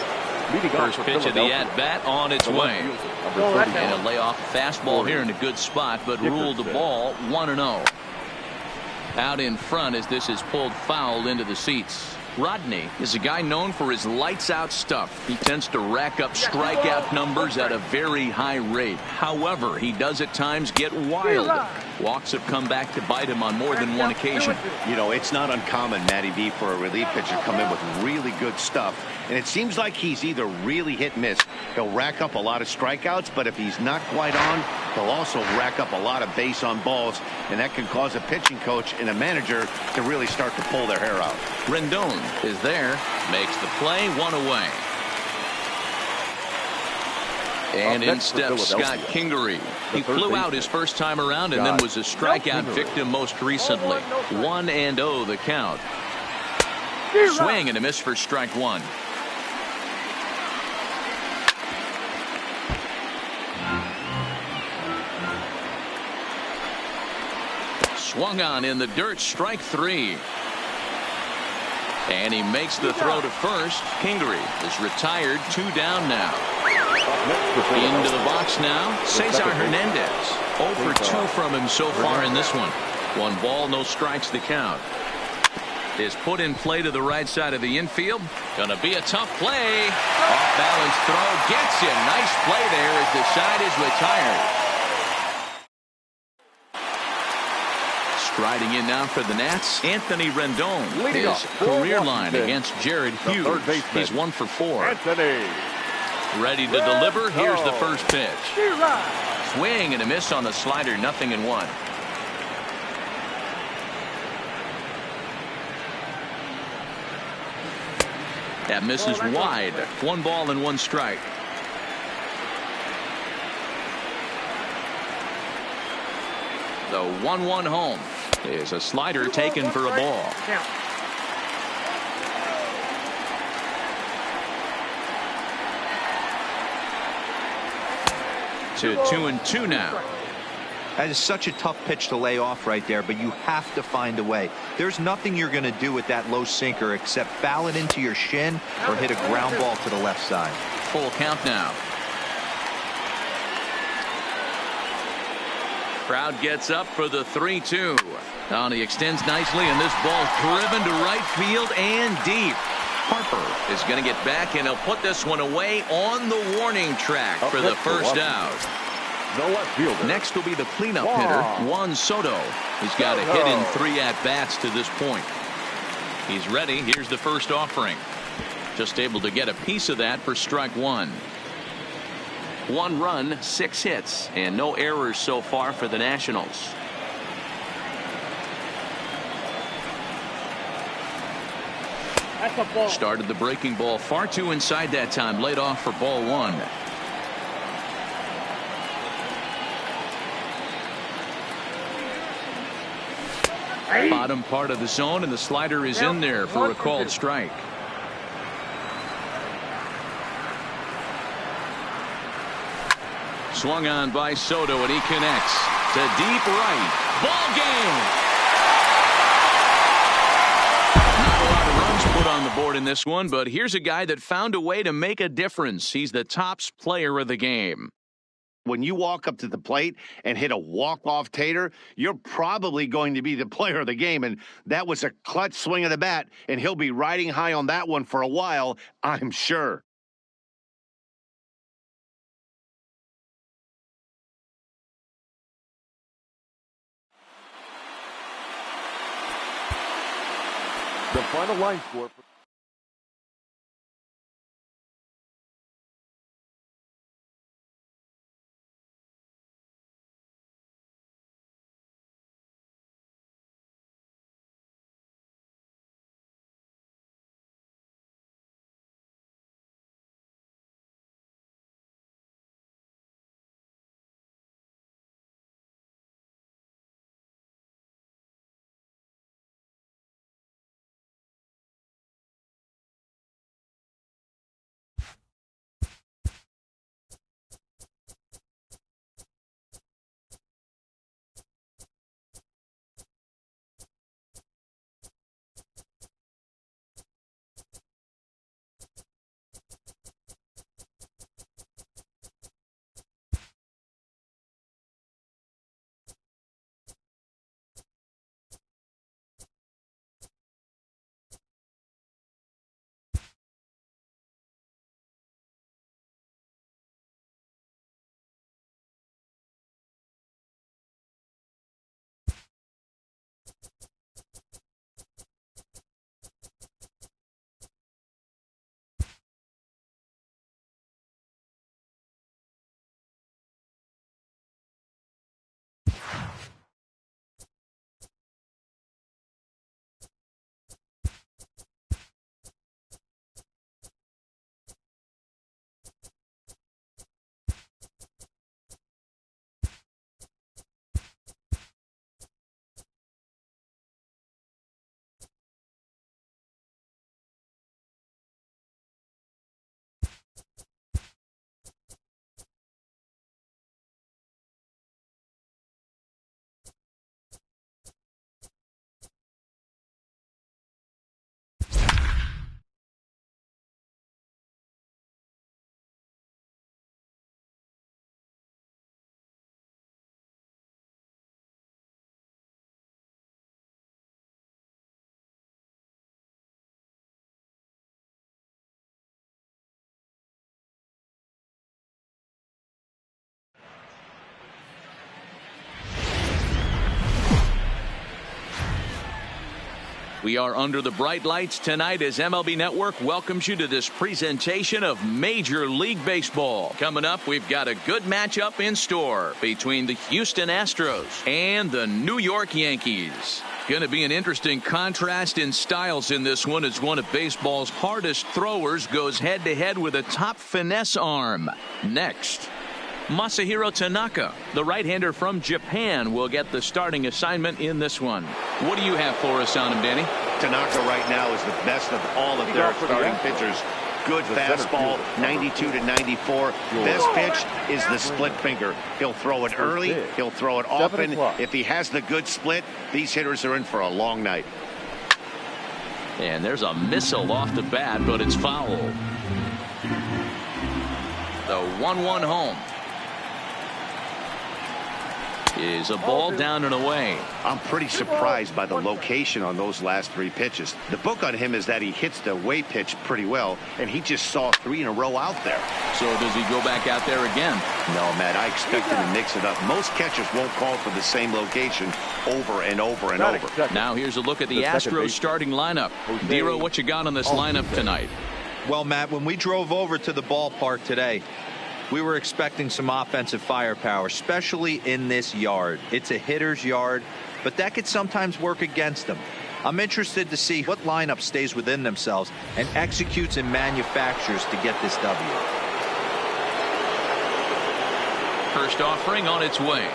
First pitch of the at-bat on its way. And a layoff fastball here in a good spot, but ruled the ball 1-0. Out in front as this is pulled foul into the seats. Rodney is a guy known for his lights-out stuff. He tends to rack up strikeout numbers at a very high rate. However, he does at times get wild. Walks have come back to bite him on more than one occasion. You know, it's not uncommon, Matty V, for a relief pitcher to come in with really good stuff. And it seems like he's either really hit and miss. He'll rack up a lot of strikeouts, but if he's not quite on, he'll also rack up a lot of base on balls. And that can cause a pitching coach and a manager to really start to pull their hair out. Rendon is there, makes the play, 1 away. And in steps Scott Kingery. He flew out his first time around and then was a strikeout victim most recently. 1-0 the count. Swing and a miss for strike 1. Swung on in the dirt, strike 3. And he makes the throw to first. Kingery is retired, 2 down now. Into the box now, Cesar Hernandez. 0 for 2 from him so far in this one. 1 ball, no strikes to count. is put in play to the right side of the infield. Going to be a tough play. Off balance throw gets him. Nice play there as the side is retired. Striding in now for the Nats, Anthony Rendon. Leading His off for career line Washington, against Jared the Hughes. third baseman, He's 1 for 4. Anthony Ready to deliver. Here's the Rendon. first pitch. Swing and a miss on the slider. 0-1. That misses wide. 1 ball and 1 strike. The 1-1 home is a slider taken for a ball. To 2-2 now. That is such a tough pitch to lay off right there, but you have to find a way. There's nothing you're going to do with that low sinker except foul it into your shin or hit a ground ball to the left side. Full count now. Crowd gets up for the 3-2. Oh, he extends nicely, and this ball's driven to right field and deep. Harper is going to get back, and he'll put this one away on the warning track for the first out. The left fielder. Next will be the cleanup hitter, Juan Soto. He's got a hit in 3 at-bats to this point. He's ready. Here's the first offering. Just able to get a piece of that for strike 1. 1 run, 6 hits, and no errors so far for the Nationals. That's a ball. Started the breaking ball far too inside that time. Laid off for ball 1. Bottom part of the zone, and the slider is in there for a called strike. Swung on by Soto, and he connects to deep right. Ball game. Not a lot of runs put on the board in this one, but here's a guy that found a way to make a difference. He's the tops player of the game. When you walk up to the plate and hit a walk-off tater, you're probably going to be the player of the game. And that was a clutch swing of the bat, and he'll be riding high on that one for a while, I'm sure. The final line score. We are under the bright lights tonight as MLB Network welcomes you to this presentation of Major League Baseball. Coming up, we've got a good matchup in store between the Houston Astros and the New York Yankees. Going to be an interesting contrast in styles in this one as one of baseball's hardest throwers goes head-to-head with a top finesse arm. Next, Masahiro Tanaka, the right-hander from Japan, will get the starting assignment in this one. What do you have for us on him, Danny? Tanaka right now is the best of all of their starting pitchers. Good fastball, 92 to 94. Best pitch is the split finger. He'll throw it early. He'll throw it often. If he has the good split, these hitters are in for a long night. And there's a missile off the bat, but it's foul. The 1-1 home is a ball down and away. I'm pretty surprised by the location on those last 3 pitches. The book on him is that he hits the away pitch pretty well, and he just saw 3 in a row out there. So does he go back out there again? No, Matt, I expect him to mix it up. Most catchers won't call for the same location over and over and over. Now here's a look at the Astros starting lineup. Dero, what you got on this lineup tonight? Well, Matt, when we drove over to the ballpark today, we were expecting some offensive firepower, especially in this yard. It's a hitter's yard, but that could sometimes work against them. I'm interested to see what lineup stays within themselves and executes and manufactures to get this W. First offering on its way.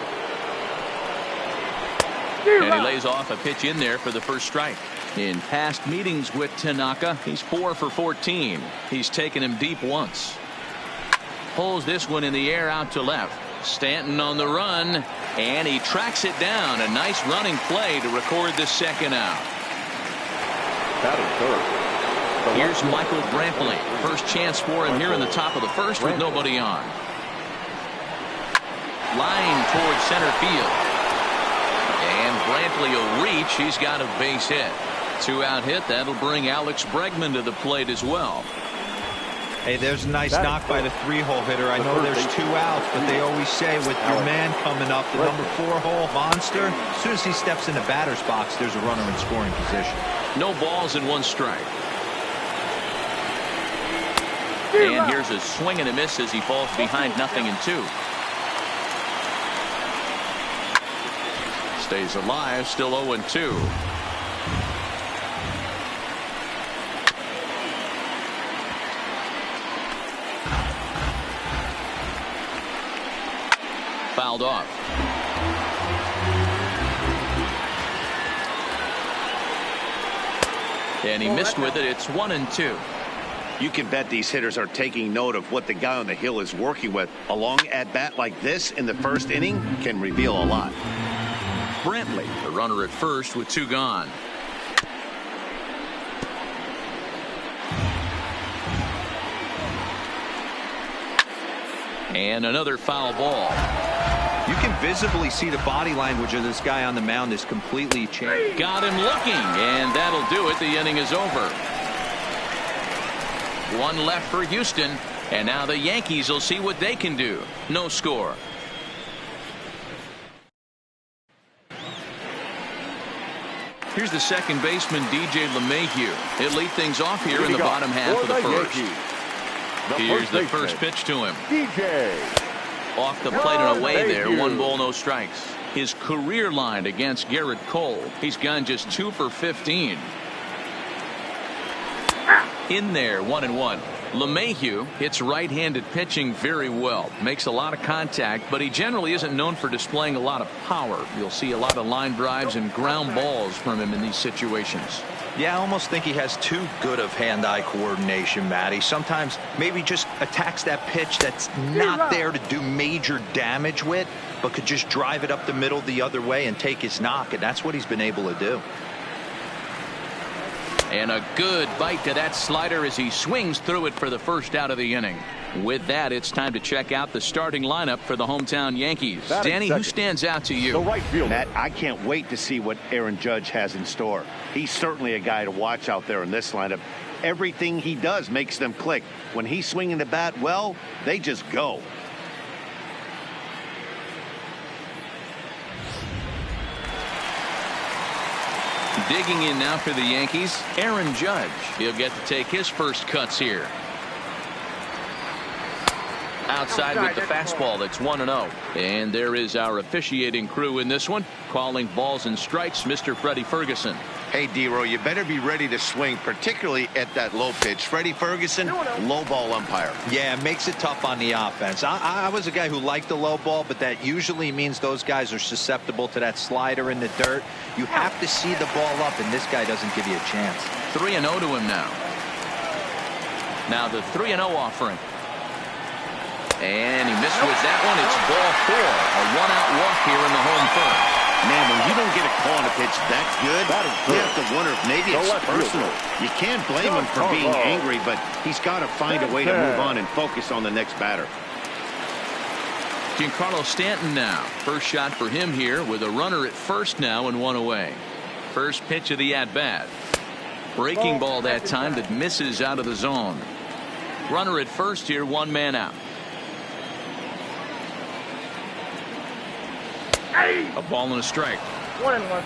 And he lays off a pitch in there for the first strike. In past meetings with Tanaka, he's 4 for 14. He's taken him deep once. Pulls this one in the air out to left. Stanton on the run, and he tracks it down. A nice running play to record the second out. Here's Michael Brantley. First chance for him here in the top of the first with nobody on. Line towards center field. And Brantley will reach. He's got a base hit. 2-out hit. That'll bring Alex Bregman to the plate as well. Hey, there's a nice knock by the 3-hole hitter. I know there's 2 outs, but they always say with your man coming up, the number 4-hole monster, as soon as he steps in the batter's box, there's a runner in scoring position. No balls and 1 strike. And here's a swing and a miss as he falls behind 0-2. Stays alive, still 0-2. Fouled off. And he missed with it. It's 1-2. You can bet these hitters are taking note of what the guy on the hill is working with. A long at-bat like this in the first inning can reveal a lot. Brantley, the runner at first with 2 gone. And another foul ball. You can visibly see the body language of this guy on the mound is completely changed. Got him looking, and that'll do it. The inning is over. 1 left for Houston, and now the Yankees will see what they can do. No score. Here's the second baseman, DJ LeMahieu. He'll lead things off here in the bottom half of the first. Here's the first pitch to him. Off the plate and away there. 1 ball, no strikes. His career line against Garrett Cole. He's gone just 2 for 15. In there, 1-1. LeMahieu hits right-handed pitching very well. Makes a lot of contact, but he generally isn't known for displaying a lot of power. You'll see a lot of line drives and ground balls from him in these situations. Yeah, I almost think he has too good of hand-eye coordination, Matty. Sometimes maybe just attacks that pitch that's not there to do major damage with, but could just drive it up the middle the other way and take his knock, and that's what he's been able to do. And a good bite to that slider as he swings through it for the first out of the inning. With that, it's time to check out the starting lineup for the hometown Yankees. Danny, who stands out to you? Matt, I can't wait to see what Aaron Judge has in store. He's certainly a guy to watch out there in this lineup. Everything he does makes them click. When he's swinging the bat well, they just go. Digging in now for the Yankees, Aaron Judge. He'll get to take his first cuts here. Outside with the fastball. That's 1-0. And there is our officiating crew in this one, calling balls and strikes, Mr. Freddie Ferguson. Hey, D-Row, you better be ready to swing, particularly at that low pitch. Freddie Ferguson, low ball umpire. Yeah, it makes it tough on the offense. I was a guy who liked the low ball, but that usually means those guys are susceptible to that slider in the dirt. You have to see the ball up, and this guy doesn't give you a chance. 3-0 to him now. Now the 3-0 offering. And he missed with that one. It's ball 4. A one-out walk here in the home first. Man, when you don't get a call on a pitch that good, you have to wonder if maybe it's personal. You can't blame him for being angry, but he's got to find a way to move on and focus on the next batter. Giancarlo Stanton now. First shot for him here with a runner at first now and 1 away. First pitch of the at-bat. Breaking ball that time that misses out of the zone. Runner at first here, 1 man out. A ball and a strike. 1-1.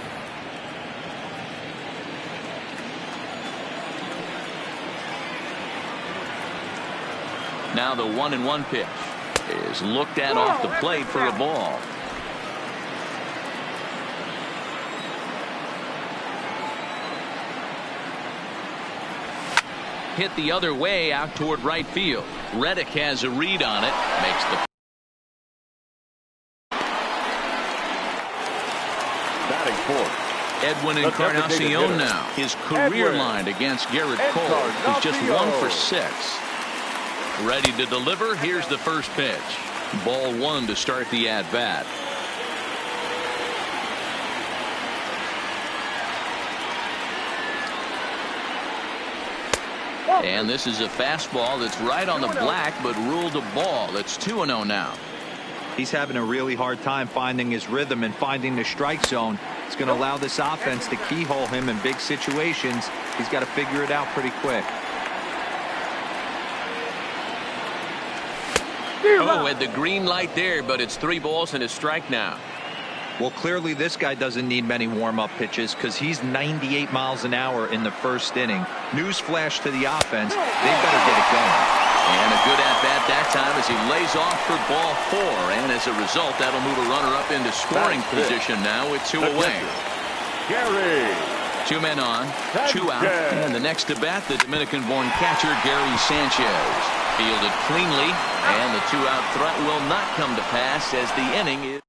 Now the 1-1 pitch is looked at off the plate for a ball. Hit the other way out toward right field. Reddick has a read on it. Makes the Edwin Encarnacion now. His career line against Garrett Cole. He's just 1 for 6. Ready to deliver. Here's the first pitch. Ball 1 to start the at-bat. And this is a fastball that's right on the black, but ruled a ball. It's 2-0 now. He's having a really hard time finding his rhythm and finding the strike zone. It's going to allow this offense to keyhole him in big situations. He's got to figure it out pretty quick. Oh, had the green light there, but it's 3 balls and a strike now. Well, clearly this guy doesn't need many warm-up pitches because he's 98 miles an hour in the first inning. Newsflash to the offense. They better get it going. And a good at-bat that time as he lays off for ball 4. And as a result, that'll move a runner up into scoring position now with 2 away. Gary. 2 men on, 2 out. And the next to bat, the Dominican-born catcher, Gary Sanchez. Fielded cleanly, and the 2-out threat will not come to pass as the inning is.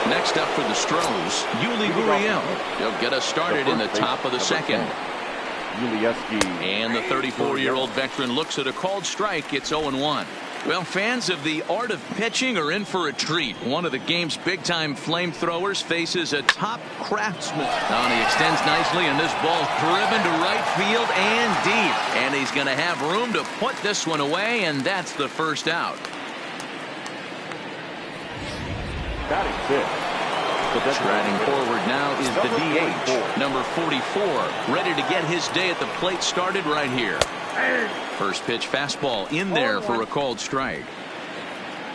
Next up for the Stros, Yuli Gurriel. He'll get us started in the top of the second. And the 34-year-old veteran looks at a called strike. It's 0-1. Well, fans of the art of pitching are in for a treat. One of the game's big-time flamethrowers faces a top craftsman. Now he extends nicely, and this ball's driven to right field and deep. And he's going to have room to put this one away, and that's the first out. Striding forward now is the DH, number 44, ready to get his day at the plate started right here. First pitch fastball in there for a called strike.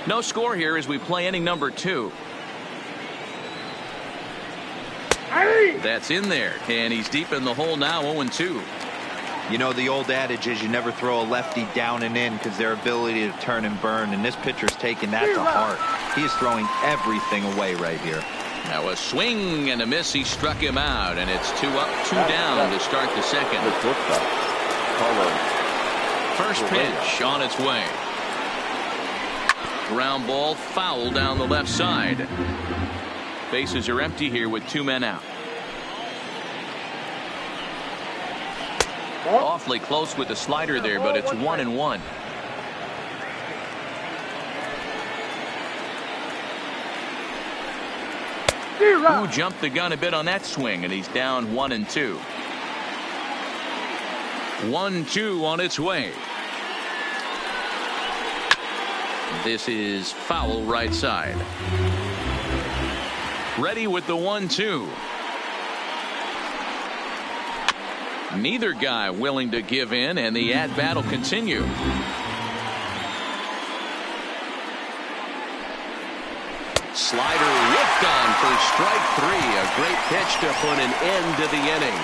No score here as we play inning number 2. That's in there, and he's deep in the hole now, 0-2. You know, the old adage is you never throw a lefty down and in because their ability to turn and burn, and this pitcher's taking that to heart. He is throwing everything away right here. Now a swing and a miss. He struck him out, and it's 2 up, 2 down to start the second. First pitch on its way. Ground ball foul down the left side. Bases are empty here with 2 men out. Awfully close with the slider there, but it's 1-1. Who jumped the gun a bit on that swing, and he's down 1-2. 1-2 on its way. This is foul right side. Ready with the 1-2. Neither guy willing to give in, and the at-bat will continue. Slider whipped Walked on for strike 3. A great pitch to put an end to the inning.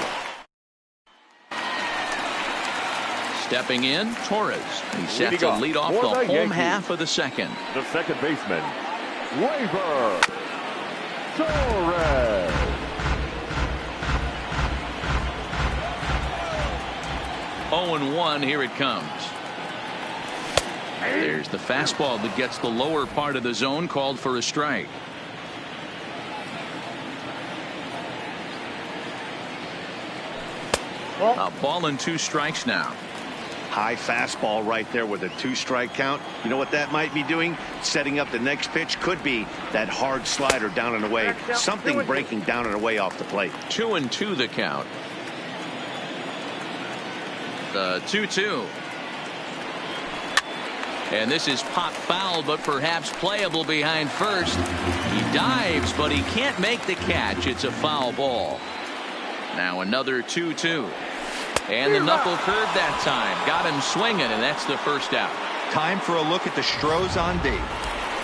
Stepping in, Torres. He's set to lead off the home half of the second. The second baseman, Gleyber Torres. Oh, and 1. Here it comes. There's the fastball that gets the lower part of the zone, called for a strike. A ball and 2 strikes now. High fastball right there with a 2-strike count. You know what that might be doing? Setting up the next pitch. Could be that hard slider down and away. Something breaking down and away off the plate. 2-2 the count. The 2-2. And this is pop foul, but perhaps playable behind first. He dives, but he can't make the catch. It's a foul ball. Now another 2-2. And the knuckle curve that time. Got him swinging, and that's the first out. Time for a look at the Stros on D.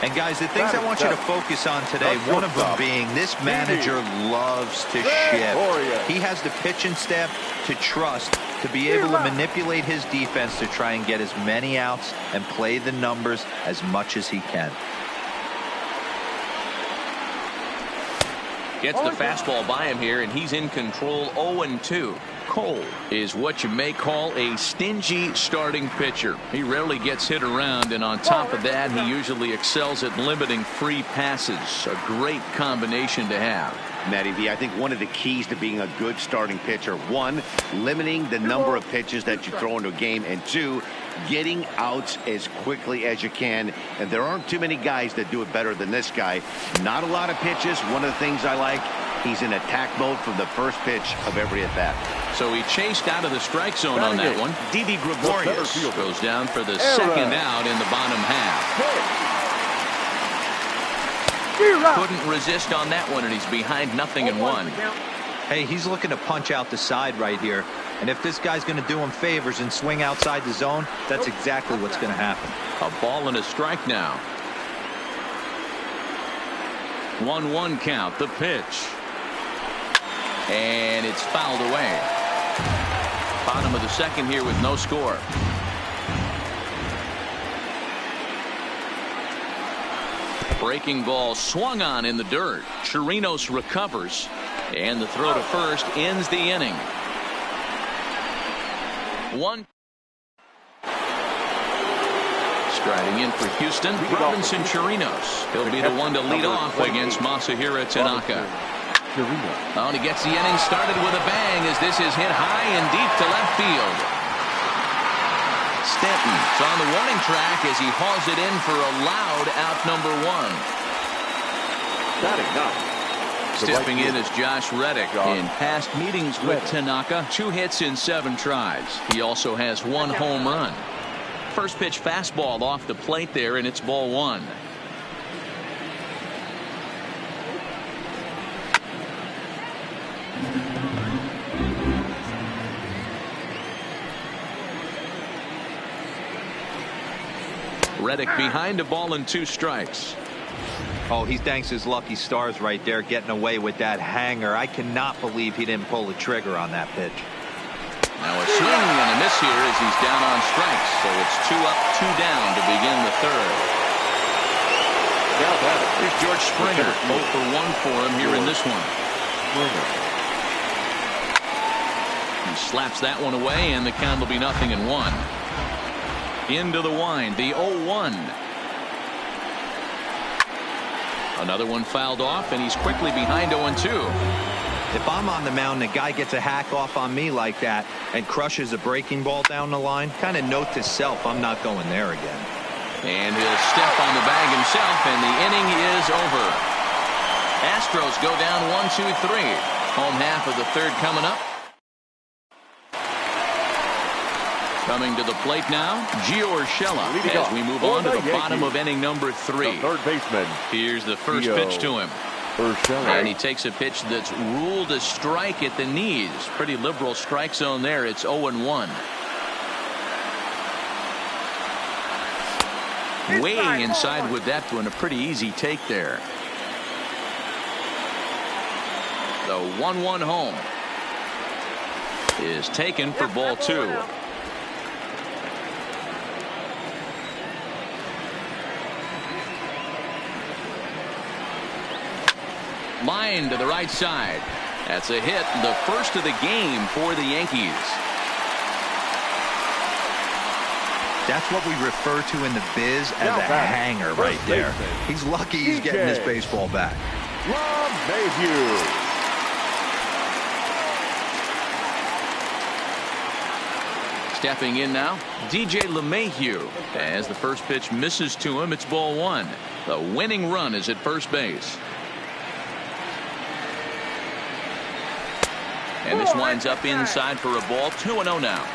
And guys, the things I want you to focus on today, one of them being this manager loves to shift. He has the pitching staff to trust to be able to manipulate his defense to try and get as many outs and play the numbers as much as he can. Gets the fastball by him here, and he's in control. 0-2. Cole is what you may call a stingy starting pitcher. He rarely gets hit around, and on top of that, he usually excels at limiting free passes. A great combination to have. Matty V, I think one of the keys to being a good starting pitcher, 1, limiting the number of pitches that you throw into a game, and 2, getting outs as quickly as you can. And there aren't too many guys that do it better than this guy. Not a lot of pitches. One of the things I like, he's in attack mode from the first pitch of every at bat. So he chased out of the strike zone on that one. Didi Gregorius goes down for the second out in the bottom half. Couldn't resist on that one, and he's behind 0-1. Hey, he's looking to punch out the side right here. And if this guy's going to do him favors and swing outside the zone, that's exactly what's going to happen. A ball and a strike now. 1-1 count. The pitch. And it's fouled away. Bottom of the second here with no score. Breaking ball swung on in the dirt. Chirinos recovers, and the throw to first ends the inning. 1. Striding in for Houston, Robinson Chirinos. He'll be the one to lead off against Masahiro Tanaka. Oh, and he gets the inning started with a bang as this is hit high and deep to left field. Stanton's on the warning track as he hauls it in for a loud out #1. Stepping in is Josh Reddick. In past meetings with Tanaka, 2 hits in 7 tries. He also has 1 home run. First pitch fastball off the plate there, and it's ball 1. Reddick behind a ball and 2 strikes. Oh, he thanks his lucky stars right there, getting away with that hanger. I cannot believe he didn't pull the trigger on that pitch. Now a swing and a miss here as he's down on strikes. So it's 2 up, 2 down to begin the third. Here's George Springer. 0 for 1 for him here in this one. He slaps that one away, and the count will be 0-1. Into the wind, the 0-1. Another one fouled off, and he's quickly behind 0-2. If I'm on the mound, the guy gets a hack off on me like that and crushes a breaking ball down the line, kind of note to self, I'm not going there again. And he'll step on the bag himself, and the inning is over. Astros go down 1-2-3. Home half of the third coming up. Coming to the plate now, Gio Urshela, as we move on to the bottom of inning number 3. Third baseman. Here's the first pitch to him. And he takes a pitch that's ruled a strike at the knees. Pretty liberal strike zone there. It's 0-1. Way inside with that one. A pretty easy take there. The 1-1 home is taken for ball 2. Line to the right side. That's a hit, the first of the game for the Yankees. That's what we refer to in the biz as a hanger right there. He's lucky he's getting this baseball back. Stepping in now, DJ LeMahieu. As the first pitch misses to him, it's ball 1. The winning run is at first base. And this winds up inside for a ball. 2-0 now.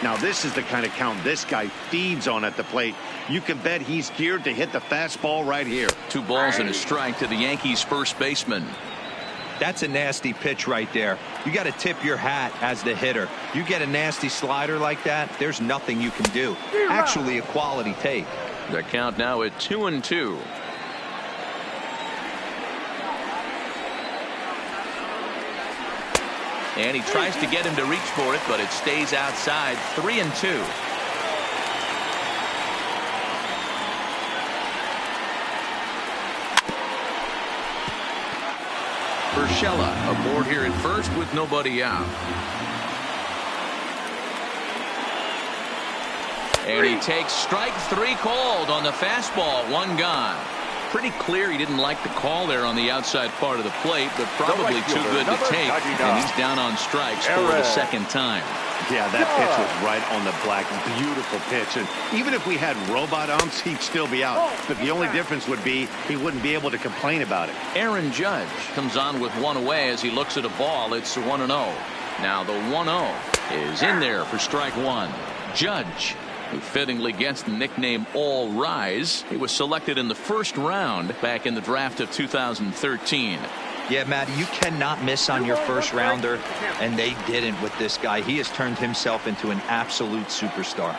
Now this is the kind of count this guy feeds on at the plate. You can bet he's geared to hit the fastball right here. 2 balls and a strike to the Yankees first baseman. That's a nasty pitch right there. You got to tip your hat as the hitter. You get a nasty slider like that, there's nothing you can do. Actually a quality take. The count now at 2-2. And he tries to get him to reach for it, but it stays outside. 3-2. Urshela aboard here at first with nobody out. And he takes strike 3 called on the fastball. 1 gone. Pretty clear he didn't like the call there on the outside part of the plate, but probably too good to take. And he's down on strikes for the second time. Yeah, that pitch was right on the black. Beautiful pitch. And even if we had robot umps, he'd still be out. But the only difference would be he wouldn't be able to complain about it. Aaron Judge comes on with 1 away as he looks at a ball. It's 1-0. Now the 1-0 is in there for strike 1. Judge, who fittingly gets the nickname All Rise. He was selected in the first round back in the draft of 2013. Yeah, Matty, you cannot miss on your first rounder, and they didn't with this guy. He has turned himself into an absolute superstar.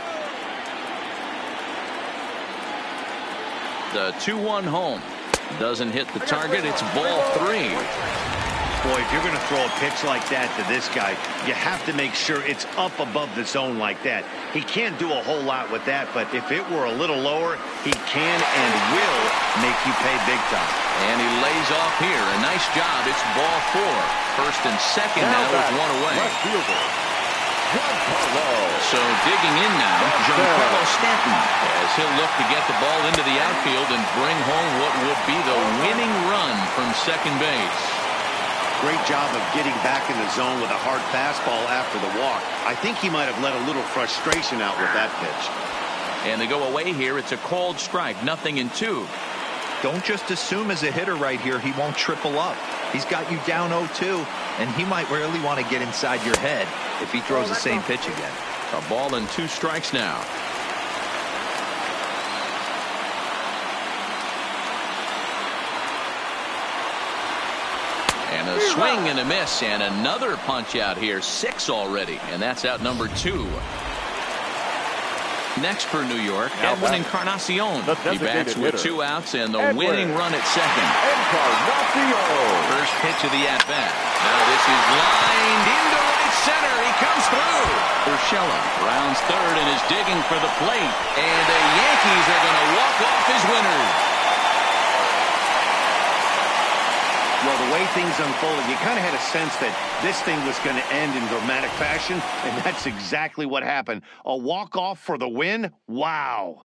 The 2-1 home doesn't hit the target. It's ball 3. Boy, if you're going to throw a pitch like that to this guy, you have to make sure it's up above the zone like that. He can't do a whole lot with that, but if it were a little lower, he can and will make you pay big time. And he lays off here. A nice job. It's ball 4. First and second now with 1 away. So digging in now, Giancarlo Stanton, as he'll look to get the ball into the outfield and bring home what would be the winning run from second base. Great job of getting back in the zone with a hard fastball after the walk. I think he might have let a little frustration out with that pitch. And they go away here. It's a called strike. 0-2. Don't just assume as a hitter right here he won't triple up. He's got you down 0-2, and he might really want to get inside your head if he throws the same pitch again. A ball and 2 strikes now. And a swing and a miss, and another punch out here. 6 already, and that's out number 2. Next for New York, Edwin Encarnacion. He bats with 2 outs and the winning run at second. First pitch of the at-bat. Now this is lined into right center. He comes through. Urshela rounds third and is digging for the plate. And the Yankees are going to walk off as winners. Well, the way things unfolded, you kind of had a sense that this thing was going to end in dramatic fashion, and that's exactly what happened. A walk-off for the win? Wow.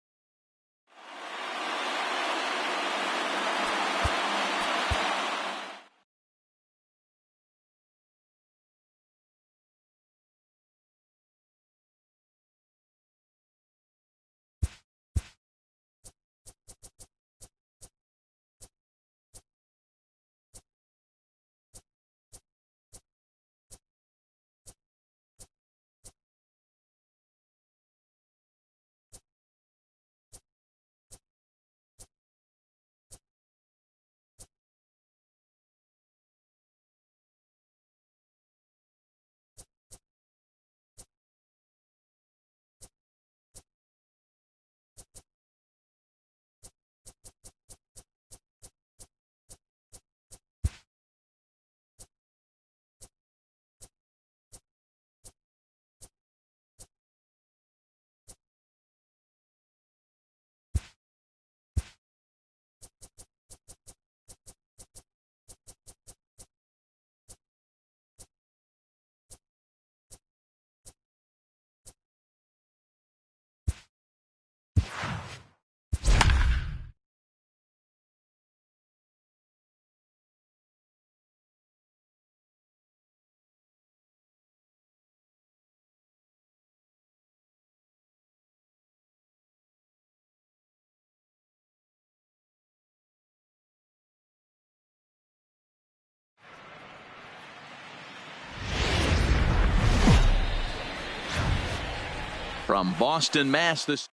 From Boston, Mass. This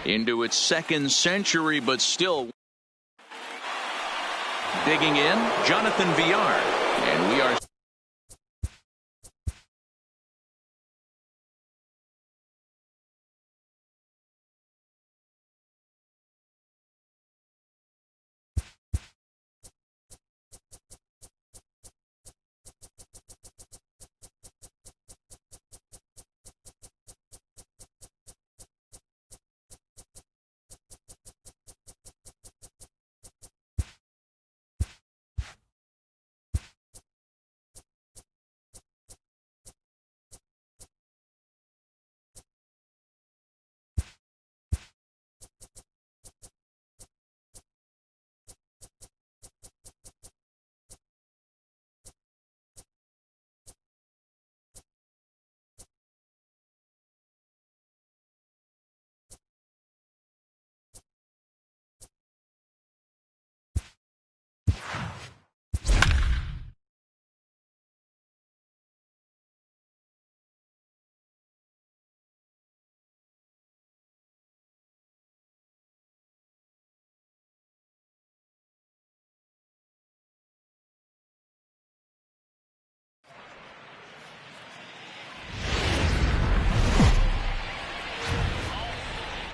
into its second century, but still digging in, Jonathan Villar, and we are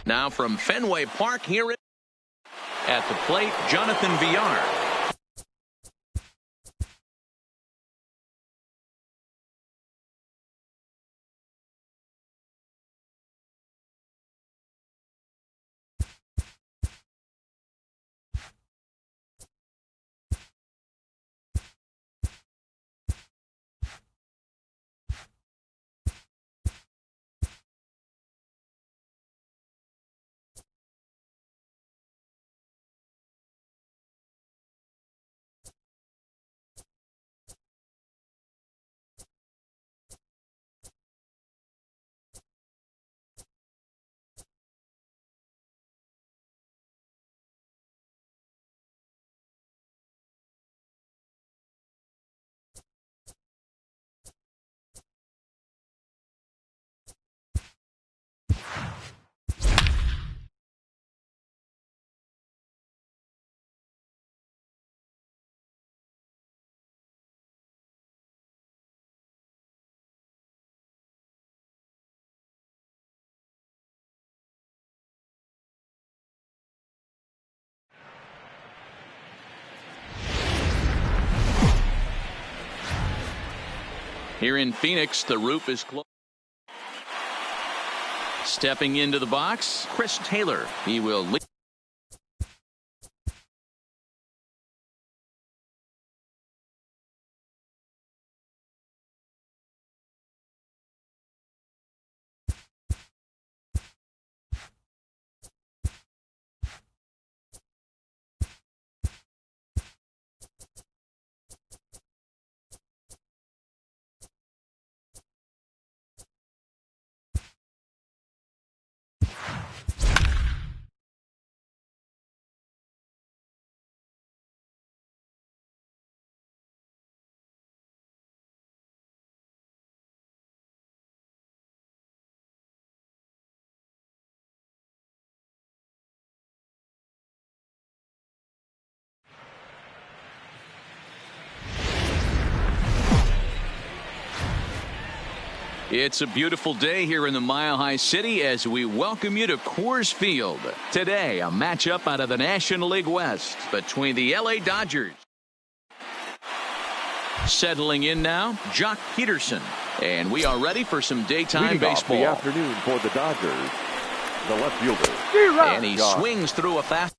now from Fenway Park here at the plate, Jonathan Villar. Here in Phoenix, the roof is closed. Stepping into the box, Chris Taylor. He will lead. It's a beautiful day here in the Mile High City as we welcome you to Coors Field. Today, a matchup out of the National League West between the LA Dodgers. Settling in now, Jock Peterson. And we are ready for some daytime baseball. The afternoon for the Dodgers, the left fielder. And he swings through a fast.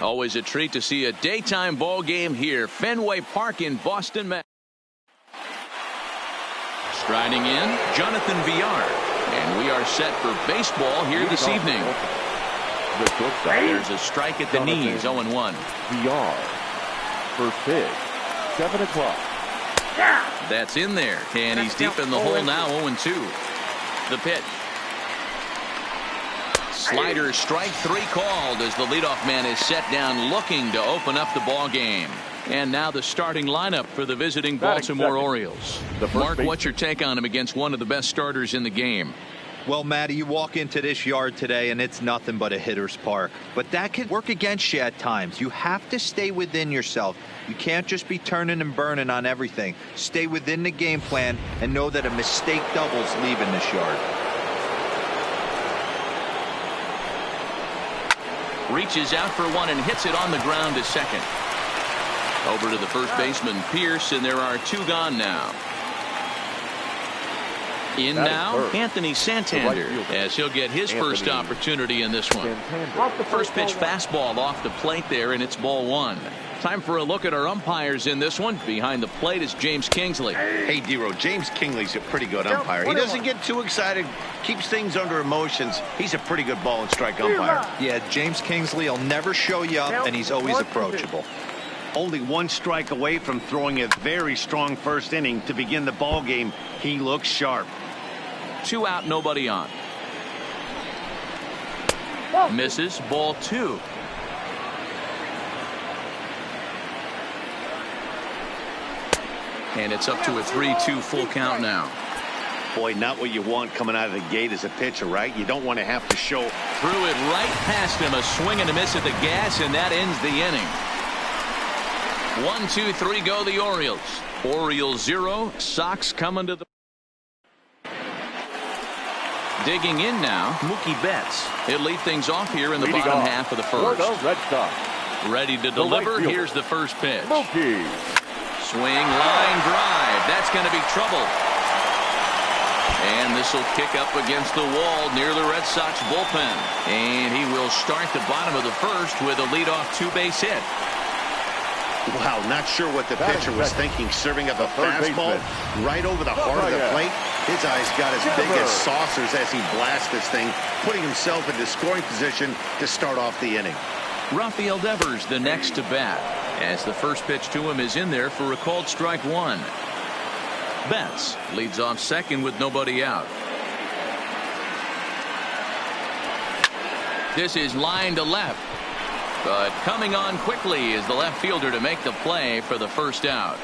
Always a treat to see a daytime ball game here. Fenway Park in Boston, Mass. Striding in, Jonathan Villar. And we are set for baseball here this evening. There's a strike at the knees, 0-1. Villar. First pitch, 7 o'clock. That's in there. And he's deep in the hole now, 0-2. The pitch. Slider, strike 3 called as the leadoff man is set down looking to open up the ball game. And now the starting lineup for the visiting Baltimore Orioles. Mark, what's your take on him against one of the best starters in the game? Well, Matty, you walk into this yard today and it's nothing but a hitter's park. But that can work against you at times. You have to stay within yourself. You can't just be turning and burning on everything. Stay within the game plan and know that a mistake doubles leaving this yard. Reaches out for one and hits it on the ground to second. Over to the first baseman, Pierce, and there are 2 gone now. In now, Anthony Santander, as he'll get his first opportunity in this one. First pitch fastball off the plate there, and it's ball 1. Time for a look at our umpires in this one. Behind the plate is James Kingsley. Hey, Dero, James Kingsley's a pretty good umpire. He doesn't get too excited, keeps things under emotions. He's a pretty good ball and strike umpire. Yeah, James Kingsley will never show you up, and he's always approachable. Only 1 strike away from throwing a very strong first inning to begin the ball game. He looks sharp. 2 out, nobody on. Misses, ball 2. And it's up to a 3-2 full count now. Boy, not what you want coming out of the gate as a pitcher, right? You don't want to have to show. Threw it right past him, a swing and a miss at the gas, and that ends the inning. 1, 2, 3 go the Orioles. Orioles 0, Sox coming to the. Digging in now, Mookie Betts. He'll lead things off here in the bottom half of the first. Ready to deliver. Here's the first pitch. Mookie. Swing, line drive. That's going to be trouble. And this will kick up against the wall near the Red Sox bullpen. And he will start the bottom of the first with a leadoff 2-base hit. Wow, not sure what the pitcher was thinking, serving up a fastball right over the heart of the plate. His eyes got as big as saucers as he blasts this thing, putting himself into scoring position to start off the inning. Rafael Devers the next to bat, as the first pitch to him is in there for a called strike one. Betts leads off second with nobody out. This is line to left, but coming on quickly is the left fielder to make the play for the first out.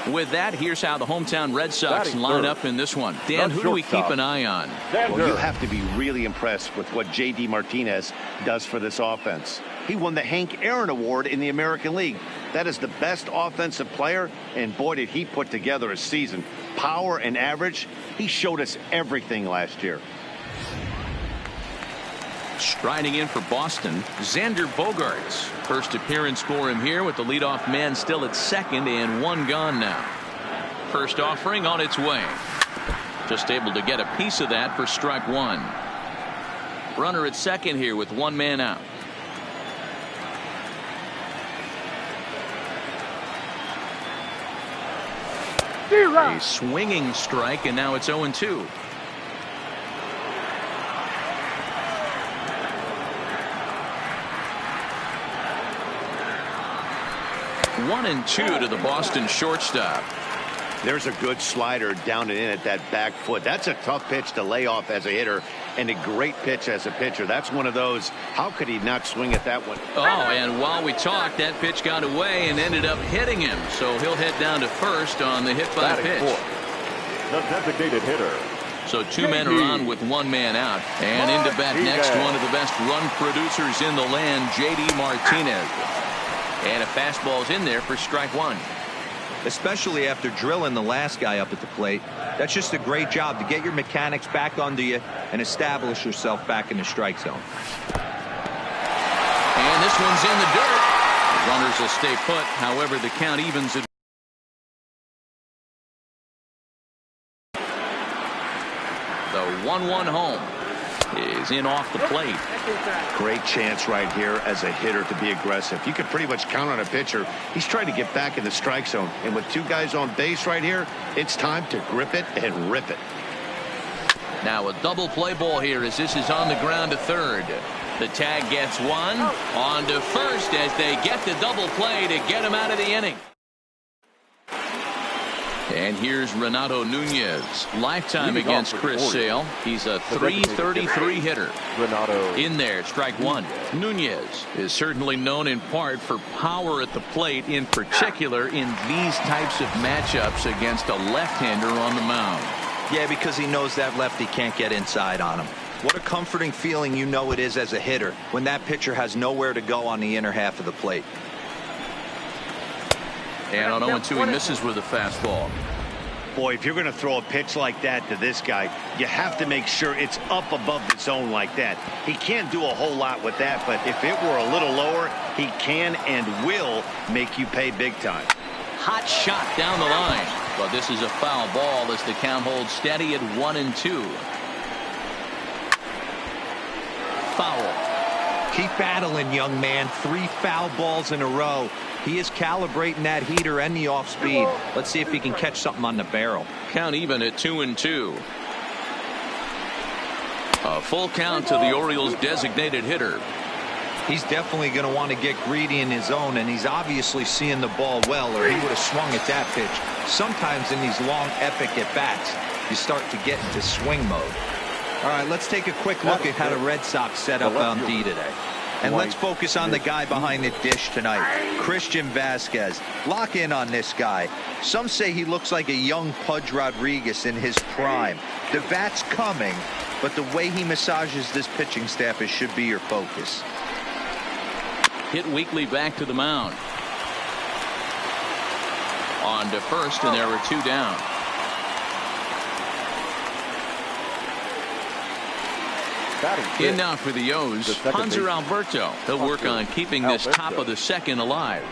With that, here's how the hometown Red Sox line up in this one. Dan, who do we keep an eye on? Well, you have to be really impressed with what J.D. Martinez does for this offense. He won the Hank Aaron Award in the American League. That is the best offensive player, and boy, did he put together a season. Power and average, he showed us everything last year. Striding in for Boston, Xander Bogaerts. First appearance for him here with the leadoff man still at second and one gone now. First offering on its way. Just able to get a piece of that for strike one. Runner at second here with one man out. A swinging strike, and now it's 0-2. 1-2 to the Boston shortstop. There's a good slider down and in at that back foot. That's a tough pitch to lay off as a hitter, and a great pitch as a pitcher. That's one of those, how could he not swing at that one? Oh, and while we talked, that pitch got away and ended up hitting him. So he'll head down to first on the hit by pitch. The designated hitter. So two men are on with one man out. And into bat next, one of the best run producers in the land, J.D. Martinez. And a fastball's in there for strike one. Especially after drilling the last guy up at the plate. That's just a great job to get your mechanics back under you and establish yourself back in the strike zone. And this one's in the dirt. The runners will stay put. However, the count evens it. The 1-1 home is in off the plate. Great chance right here as a hitter to be aggressive. You can pretty much count on a pitcher. He's trying to get back in the strike zone. And with two guys on base right here, it's time to grip it and rip it. Now a double play ball here as this is on the ground to third. The tag gets one. On to first as they get the double play to get him out of the inning. And here's Renato Nunez. Lifetime against Chris Sale. He's a .333 hitter. Renato in there, strike one. Nunez is certainly known in part for power at the plate, in particular in these types of matchups against a left-hander on the mound. Yeah, because he knows that lefty can't get inside on him. What a comforting feeling you know it is as a hitter when that pitcher has nowhere to go on the inner half of the plate. And on 0-2 he misses with a fastball. Boy, if you're going to throw a pitch like that to this guy, you have to make sure it's up above the zone like that. He can't do a whole lot with that, but if it were a little lower, he can and will make you pay big time. Hot shot down the line. But this is a foul ball as the count holds steady at 1-2. Foul. Keep battling, young man. 3 foul balls in a row. He is calibrating that heater and the off speed. Let's see if he can catch something on the barrel. Count even at 2-2. A full count to the Orioles designated hitter. He's definitely going to want to get greedy in his zone, and he's obviously seeing the ball well, or he would have swung at that pitch. Sometimes in these long epic at bats, you start to get into swing mode. All right, let's take a quick look at how the Red Sox set up on D today. And let's focus on the guy behind the dish tonight, Christian Vasquez. Lock in on this guy. Some say he looks like a young Pudge Rodriguez in his prime. The bat's coming, but the way he massages this pitching staff should be your focus. Hit weakly back to the mound. On to first, and there were 2 down. In now for the O's, Hanser Alberto. He'll work on keeping this top of the second alive.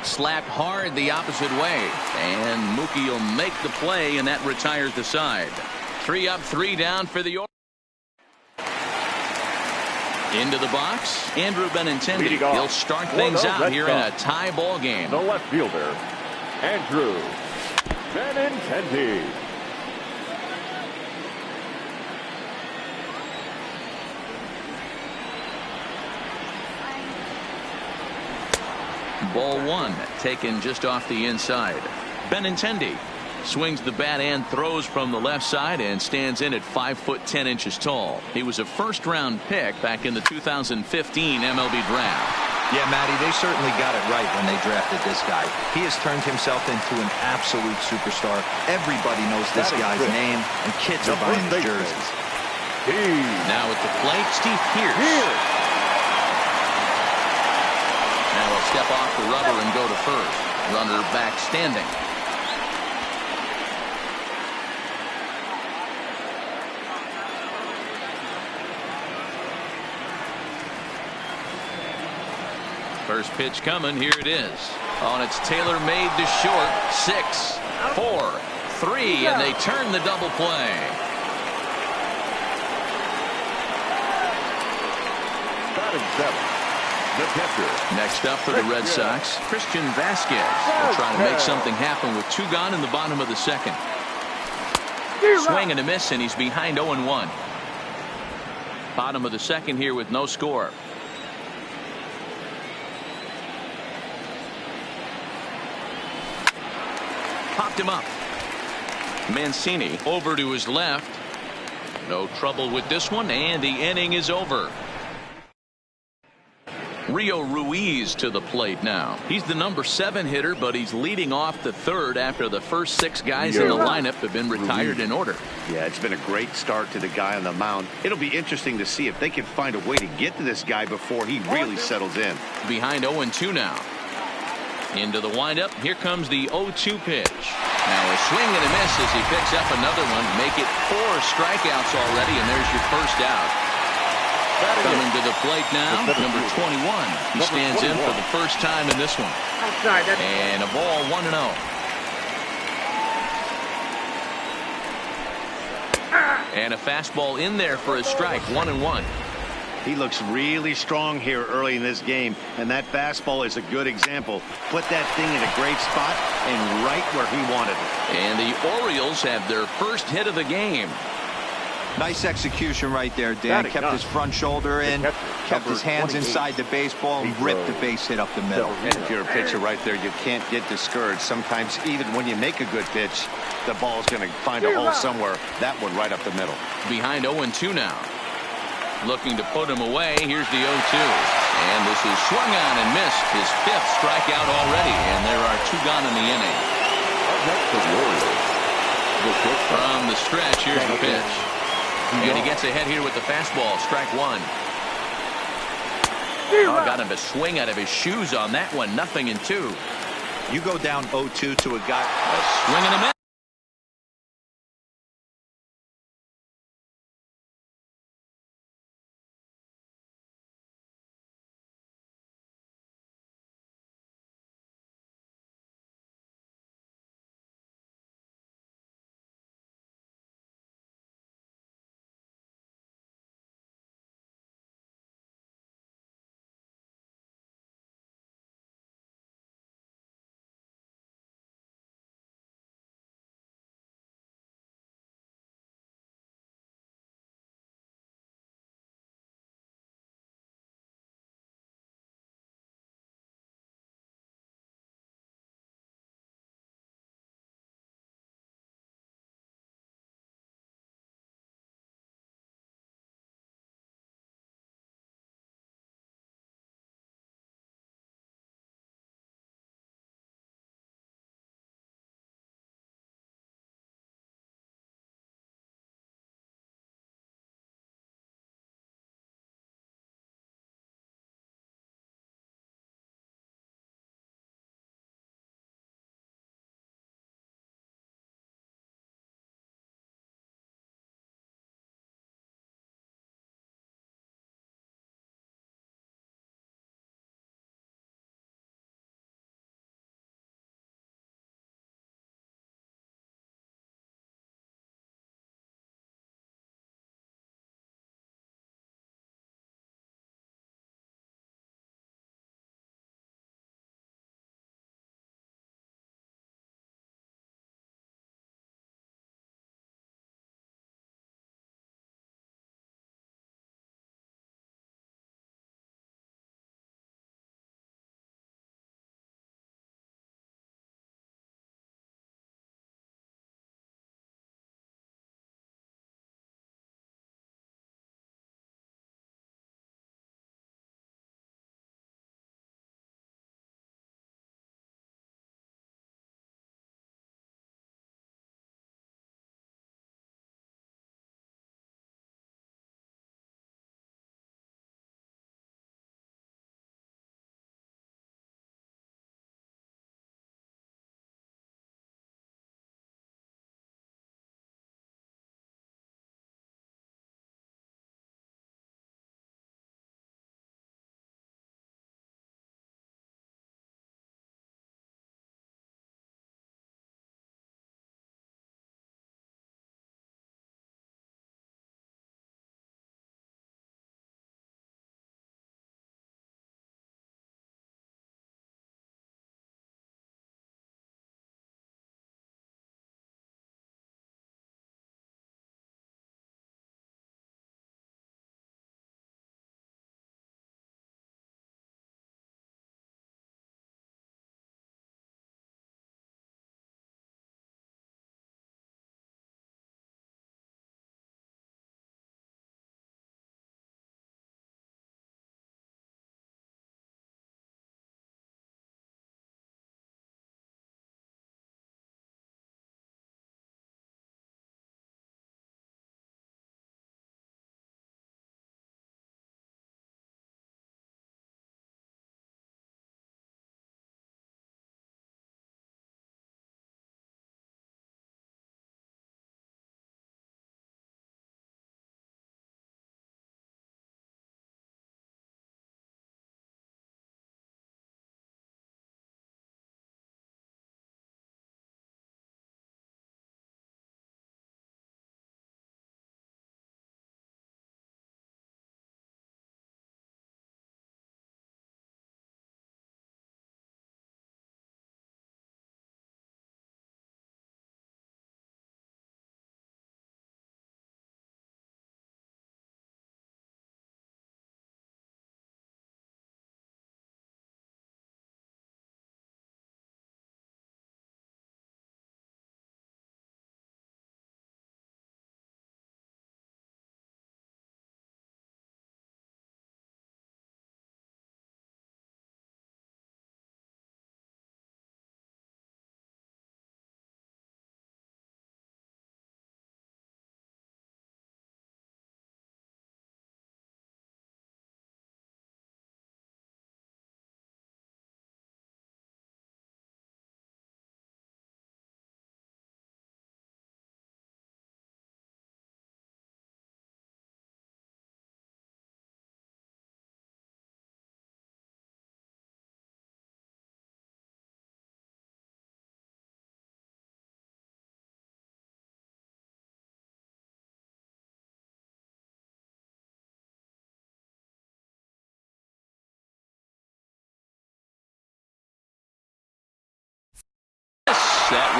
Slapped hard the opposite way, and Mookie will make the play, and that retires the side. 3 up, 3 down for the Orioles. Into the box, Andrew Benintendi. He'll start things out here in a tie ball game. The left fielder, Andrew Benintendi. Ball one, taken just off the inside. Benintendi swings the bat and throws from the left side and stands in at 5'10" tall. He was a first-round pick back in the 2015 MLB draft. Yeah, Matty, they certainly got it right when they drafted this guy. He has turned himself into an absolute superstar. Everybody knows this guy's name, and kids are buying his jerseys. Now at the plate, Steve Pearce. Now he'll step off the rubber and go to first. Runner back standing. First pitch coming. Here it is. On its tailor-made to short. 6, 4, 3, and they turn the double play. Batting seventh, the pitcher. Next up for the Red Sox, Christian Vasquez will try to make something happen with 2 gone in the bottom of the second. Swing and a miss, and he's behind 0-1. Bottom of the second here with no score. Popped him up. Mancini over to his left. No trouble with this one, and the inning is over. Rio Ruiz to the plate now. He's the number 7 hitter, but he's leading off the third after the first 6 guys in the lineup have been retired in order. Yeah, it's been a great start to the guy on the mound. It'll be interesting to see if they can find a way to get to this guy before he really settles in. Behind 0-2 now. Into the windup. Here comes the 0-2 pitch. Now a swing and a miss as he picks up another one. Make it 4 strikeouts already, and there's your first out. Coming to the plate now, number 21. He stands in for the first time in this one. And a ball 1-0. And a fastball in there for a strike. 1-1. He looks really strong here early in this game, and that fastball is a good example. Put that thing in a great spot and right where he wanted it. And the Orioles have their first hit of the game. Nice execution right there, Dan. Kept his front shoulder in, kept his hands inside the baseball, and ripped the base hit up the middle. And if you're a pitcher right there, you can't get discouraged. Sometimes even when you make a good pitch, the ball's going to find a hole somewhere. That one right up the middle. Behind 0-2 now. Looking to put him away. Here's the 0-2. And this is swung on and missed. His 5th strikeout already. And there are 2 gone in the inning. From the stretch, here's the pitch. And he gets ahead here with the fastball. Strike 1. Oh, got him to swing out of his shoes on that one. 0-2. You go down 0-2 to a guy. A swing and a miss.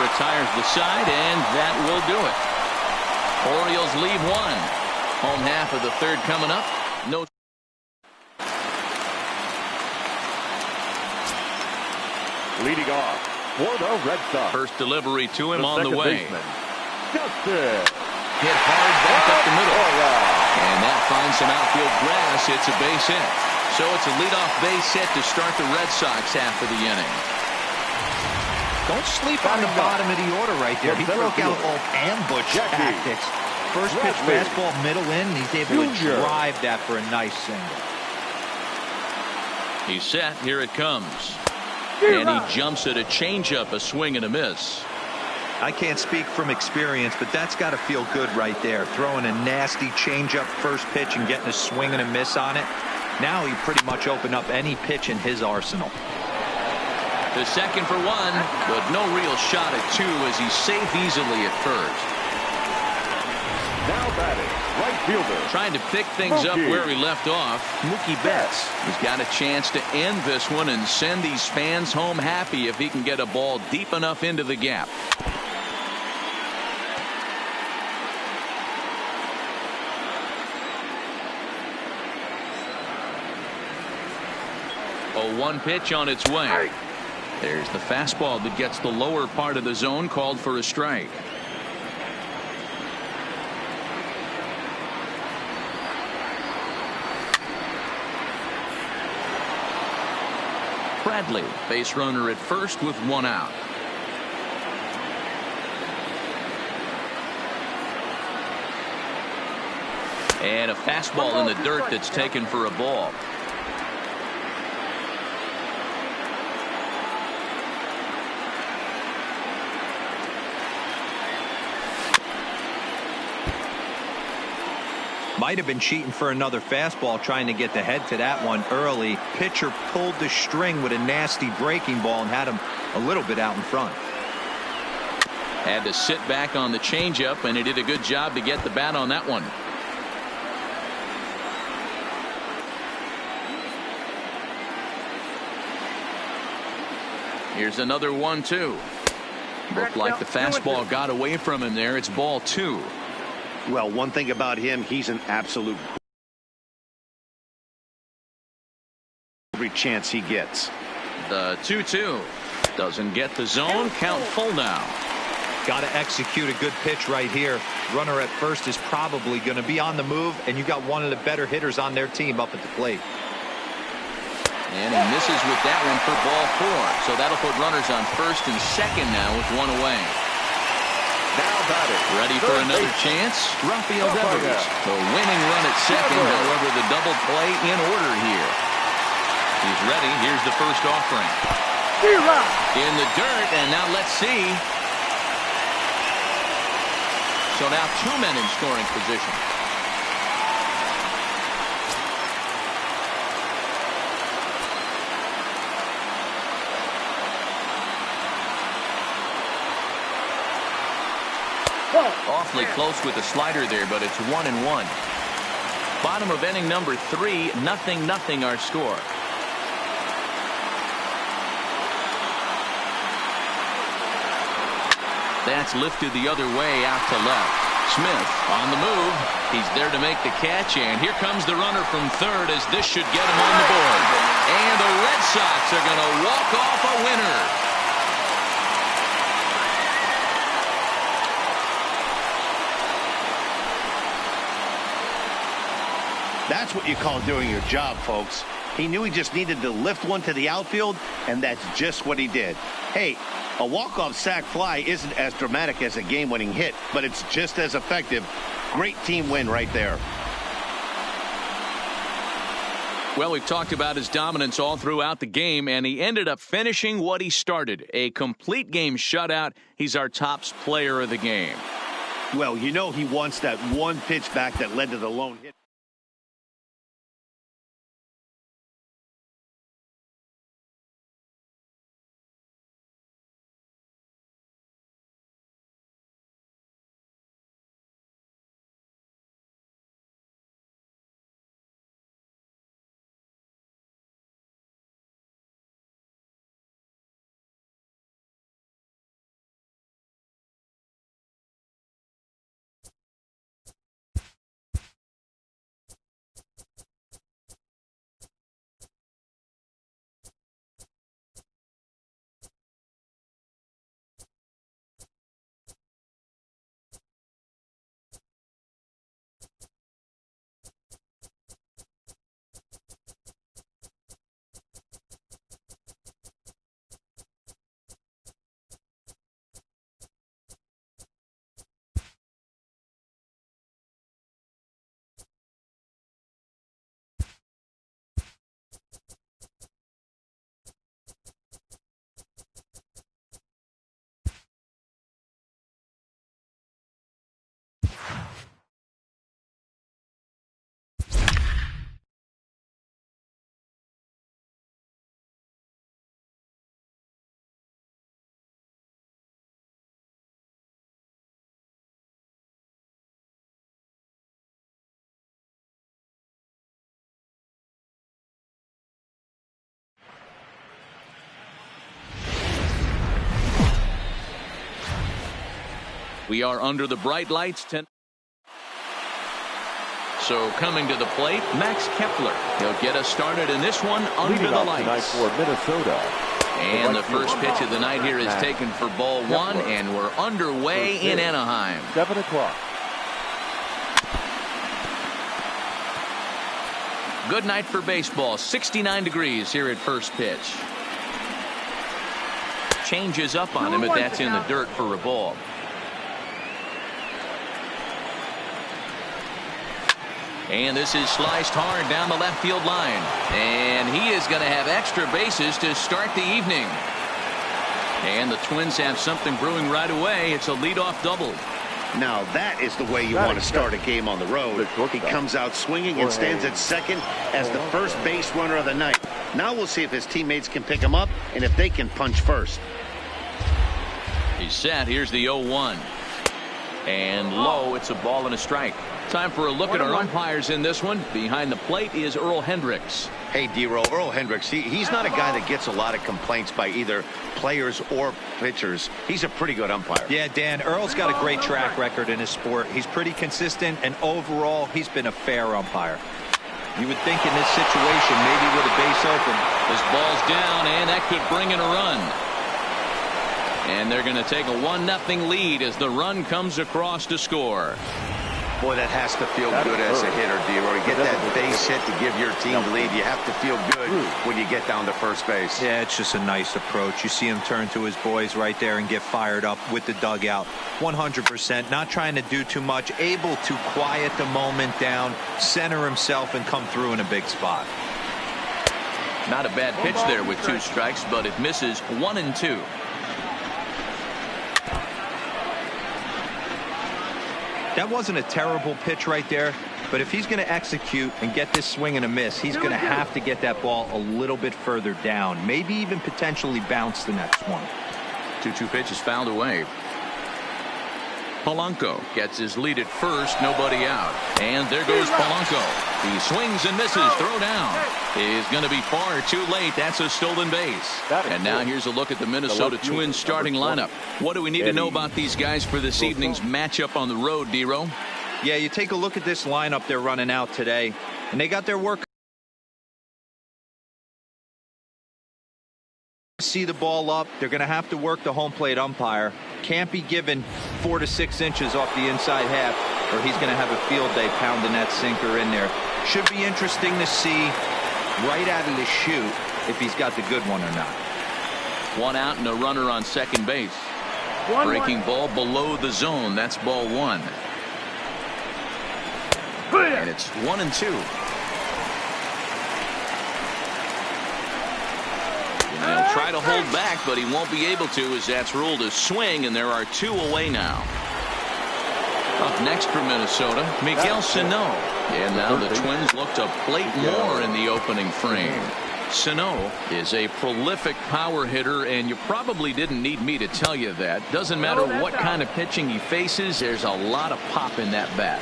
retires the side, and that will do it. Orioles leave one. Home half of the third coming up. No. Leading off for the Red Sox. First delivery to him on the way. Justin. Hit hard back up the middle. And that finds some outfield grass. It's a base hit. So it's a leadoff base hit to start the Red Sox half of the inning. Don't sleep on the bottom of the order right there. He broke out old ambush tactics. First pitch fastball, middle in. He's able to drive that for a nice single. He's set. Here it comes. And he jumps at a changeup, a swing and a miss. I can't speak from experience, but that's got to feel good right there. Throwing a nasty changeup first pitch and getting a swing and a miss on it. Now he pretty much opened up any pitch in his arsenal. The second for one, but no real shot at two as he's safe easily at first. Now batting, right fielder. Trying to pick things up where he left off. Mookie Betts. He's got a chance to end this one and send these fans home happy if he can get a ball deep enough into the gap. A 1 pitch on its way. There's the fastball that gets the lower part of the zone, called for a strike. Bradley, base runner at first with 1 out. And a fastball in the dirt that's taken for a ball. Might have been cheating for another fastball, trying to get the head to that one early. Pitcher pulled the string with a nasty breaking ball and had him a little bit out in front. Had to sit back on the changeup, and he did a good job to get the bat on that one. Here's another 1-2. Looked like the fastball got away from him there. It's ball 2. Well, one thing about him, he's an absolute every chance he gets. The 2-2 doesn't get the zone. Count full now. Got to execute a good pitch right here. Runner at first is probably going to be on the move, and you got one of the better hitters on their team up at the plate. And he misses with that one for ball 4. So that'll put runners on first and second now with 1 away. Now batting. Ready for another chance? Rafael Devers. The winning run at second. However, the double play in order here. He's ready. Here's the first offering. In the dirt, and now let's see. So now 2 men in scoring position. Awfully close with the slider there, but it's 1-1. Bottom of inning number 3, 0-0 our score. That's lifted the other way out to left. Smith on the move. He's there to make the catch, and here comes the runner from third as this should get him on the board. And the Red Sox are going to walk off a winner. That's what you call doing your job, folks. He knew he just needed to lift one to the outfield, and that's just what he did. Hey, a walk-off sac fly isn't as dramatic as a game-winning hit, but it's just as effective. Great team win right there. Well, we've talked about his dominance all throughout the game, and he ended up finishing what he started. A complete game shutout. He's our top player of the game. Well, you know he wants that one pitch back that led to the lone hit. We are under the bright lights. So coming to the plate, Max Kepler. He'll get us started in this one under the lights. For Minnesota. And the first pitch of the night here is taken for ball one, and we're underway in Anaheim. 7 o'clock. Good night for baseball. 69 degrees here at first pitch. Changes up on him, but that's in the dirt for a ball. And this is sliced hard down the left field line. And he is going to have extra bases to start the evening. And the Twins have something brewing right away. It's a leadoff double. Now that is the way you want to start a game on the road. He comes out swinging and stands at second as the first base runner of the night. Now we'll see if his teammates can pick him up and if they can punch first. He's set. Here's the 0-1. And low. It's a ball and a strike. Time for a look at our umpires in this one. Behind the plate is Earl Hendricks. Hey, D-Roll, Earl Hendricks, he's not a guy that gets a lot of complaints by either players or pitchers. He's a pretty good umpire. Yeah, Dan, Earl's got a great track record in his sport. He's pretty consistent, and overall, he's been a fair umpire. You would think in this situation, maybe with a base open. This ball's down, and that could bring in a run. And they're going to take a 1-0 lead as the run comes across to score. Boy, that has to feel good as a hitter, D-Roy. Get that base hit to give your team the lead. You have to feel good when you get down to first base. Yeah, it's just a nice approach. You see him turn to his boys right there and get fired up with the dugout. 100%, not trying to do too much, able to quiet the moment down, center himself, and come through in a big spot. Not a bad pitch there with 2 strikes, but it misses 1-2. That wasn't a terrible pitch right there, but if he's going to execute and get this swing and a miss, he's going to have to get that ball a little bit further down, maybe even potentially bounce the next one. 2-2 pitch is fouled away. Polanco gets his lead at first, nobody out. And there goes Polanco. He swings and misses, throw down. Is going to be far too late. That's a stolen base. And now here's a look at the Minnesota Twins starting lineup. What do we need to know about these guys for this evening's matchup on the road, D-Row? Yeah, you take a look at this lineup they're running out today, and they got their work. See the ball up, they're going to have to work the home plate umpire. Can't be given 4 to 6 inches off the inside half, or he's going to have a field day pounding that sinker in there. Should be interesting to see right out of the chute if he's got the good one or not. 1 out and a runner on second base. Breaking ball below the zone. That's ball 1. And it's 1-2. They'll try to hold back, but he won't be able to, as that's ruled a swing, and there are 2 away now. Up next for Minnesota, Miguel Sano. And now the Twins look to plate more in the opening frame. Sano is a prolific power hitter, and you probably didn't need me to tell you that. Doesn't matter what kind of pitching he faces, there's a lot of pop in that bat.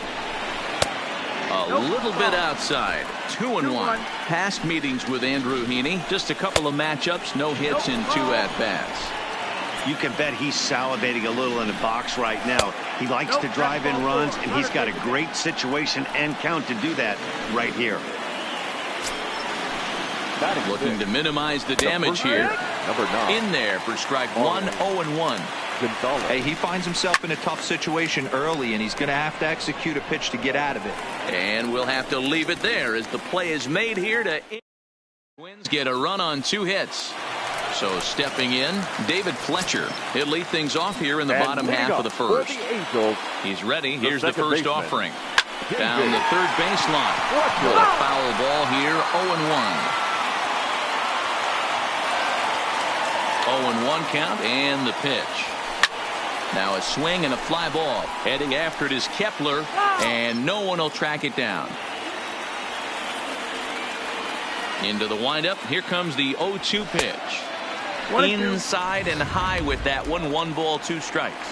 A little bit outside. 2-1. Past meetings with Andrew Heaney. Just a couple of matchups. No hits in 2 at-bats. You can bet he's salivating a little in the box right now. He likes to drive in runs, and he's got a great situation and count to do that right here. Looking to minimize the damage here. In there for strike 1, 0-1. Hey, he finds himself in a tough situation early, and he's going to have to execute a pitch to get out of it. And we'll have to leave it there as the play is made here to Twins get a run on 2 hits. So stepping in, David Fletcher. He'll lead things off here in the bottom half of the first. He's ready. Here's the first offering. Down the third baseline. With a foul ball here, 0-1. 0-1 count and the pitch. Now a swing and a fly ball. Heading after it is Kepler, and no one will track it down. Into the windup. Here comes the 0-2 pitch. Inside and high with that one. 1 ball, 2 strikes.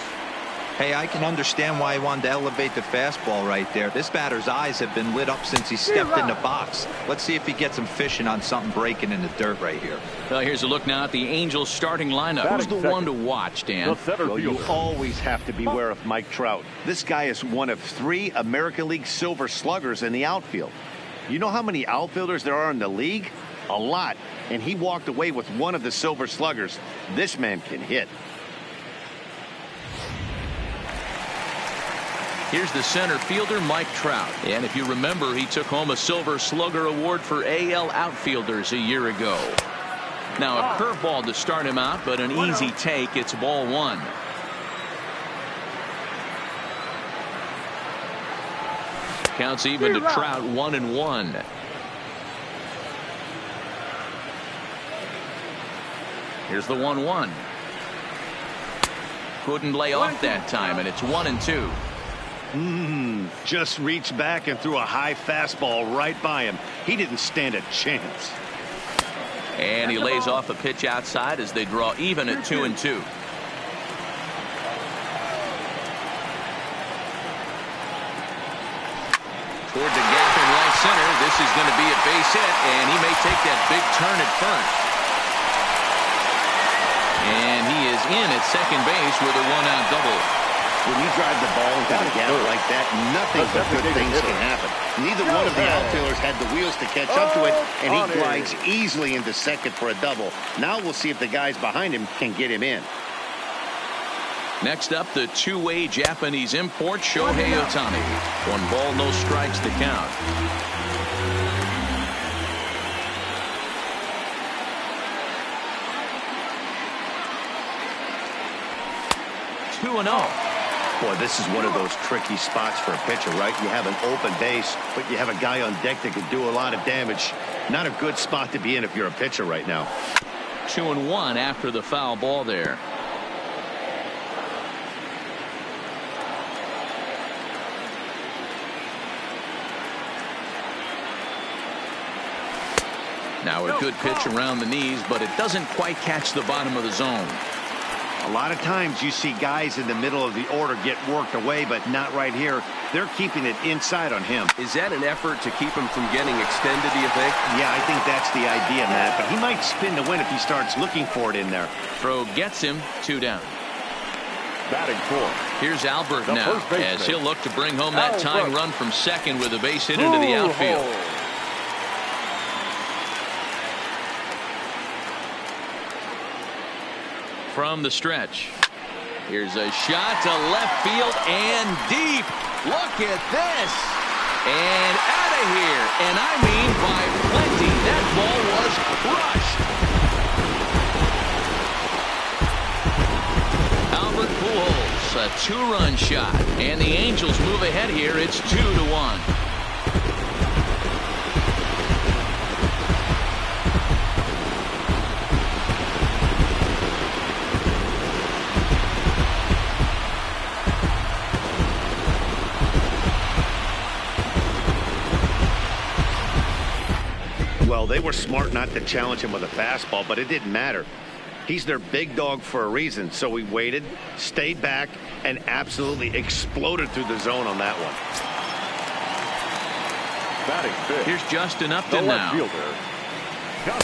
Hey, I can understand why he wanted to elevate the fastball right there. This batter's eyes have been lit up since he stepped in the box. Let's see if he gets him fishing on something breaking in the dirt right here. Well, here's a look now at the Angels starting lineup. Who's the one to watch, Dan? Well, you always have to beware of Mike Trout. This guy is one of 3 American League Silver Sluggers in the outfield. You know how many outfielders there are in the league? A lot. And he walked away with one of the Silver Sluggers. This man can hit. Here's the center fielder, Mike Trout. And if you remember, he took home a Silver Slugger award for AL outfielders a year ago. Now a curveball to start him out, but an easy take. It's ball 1. Counts even to Trout, 1-1. Here's the 1-1. Couldn't lay off that time, and it's 1-2. Just reached back and threw a high fastball right by him. He didn't stand a chance. And he lays off a pitch outside as they draw even at 2-2. Toward the gap in right center. This is going to be a base hit, and he may take that big turn at first. And he is in at second base with a 1-out double. When you drive the ball into the gap like that, nothing but good things can happen. Neither one of the outfielders had the wheels to catch up to it, and he glides easily into second for a double. Now we'll see if the guys behind him can get him in. Next up, the two-way Japanese import, Shohei Ohtani. 1 ball, no strikes to count. Boy, this is one of those tricky spots for a pitcher, right? You have an open base, but you have a guy on deck that could do a lot of damage. Not a good spot to be in if you're a pitcher right now. 2-1 after the foul ball there. Now a good pitch around the knees, but it doesn't quite catch the bottom of the zone. A lot of times you see guys in the middle of the order get worked away, but not right here. They're keeping it inside on him. Is that an effort to keep him from getting extended, do you think? Yeah, I think that's the idea, Matt. But he might spin the win if he starts looking for it in there. Throw gets him, 2 down. Batting 4. Here's Albert now, as he'll look to bring home that tying run from second with a base hit into the outfield. From the stretch. Here's a shot to left field and deep. Look at this. And out of here. And I mean by plenty. That ball was crushed. Albert Pujols, a 2-run shot. And the Angels move ahead here. It's 2-1. Well, they were smart not to challenge him with a fastball, but it didn't matter. He's their big dog for a reason, so he waited, stayed back, and absolutely exploded through the zone on that one. Here's Justin Upton now.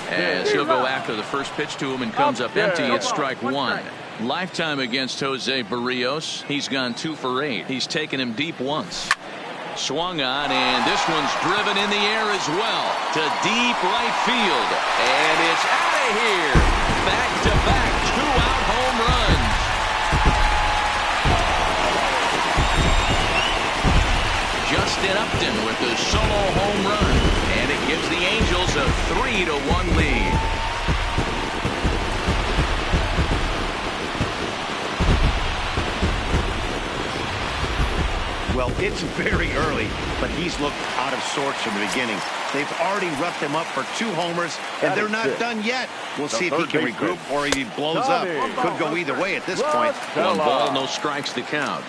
As he'll go after the first pitch to him and comes up empty at strike 1. Lifetime against Jose Barrios. He's gone 2 for 8. He's taken him deep once. Swung on, and this one's driven in the air as well to deep right field, and it's out of here. Back-to-back 2-out home runs. Justin Upton with the solo home run, and it gives the Angels a 3-1 lead. Well, it's very early, but he's looked out of sorts from the beginning. They've already roughed him up for 2 homers, and they're not done yet. We'll see if he can regroup or if he blows up. Could go either way at this point. 1 ball, no strikes to count.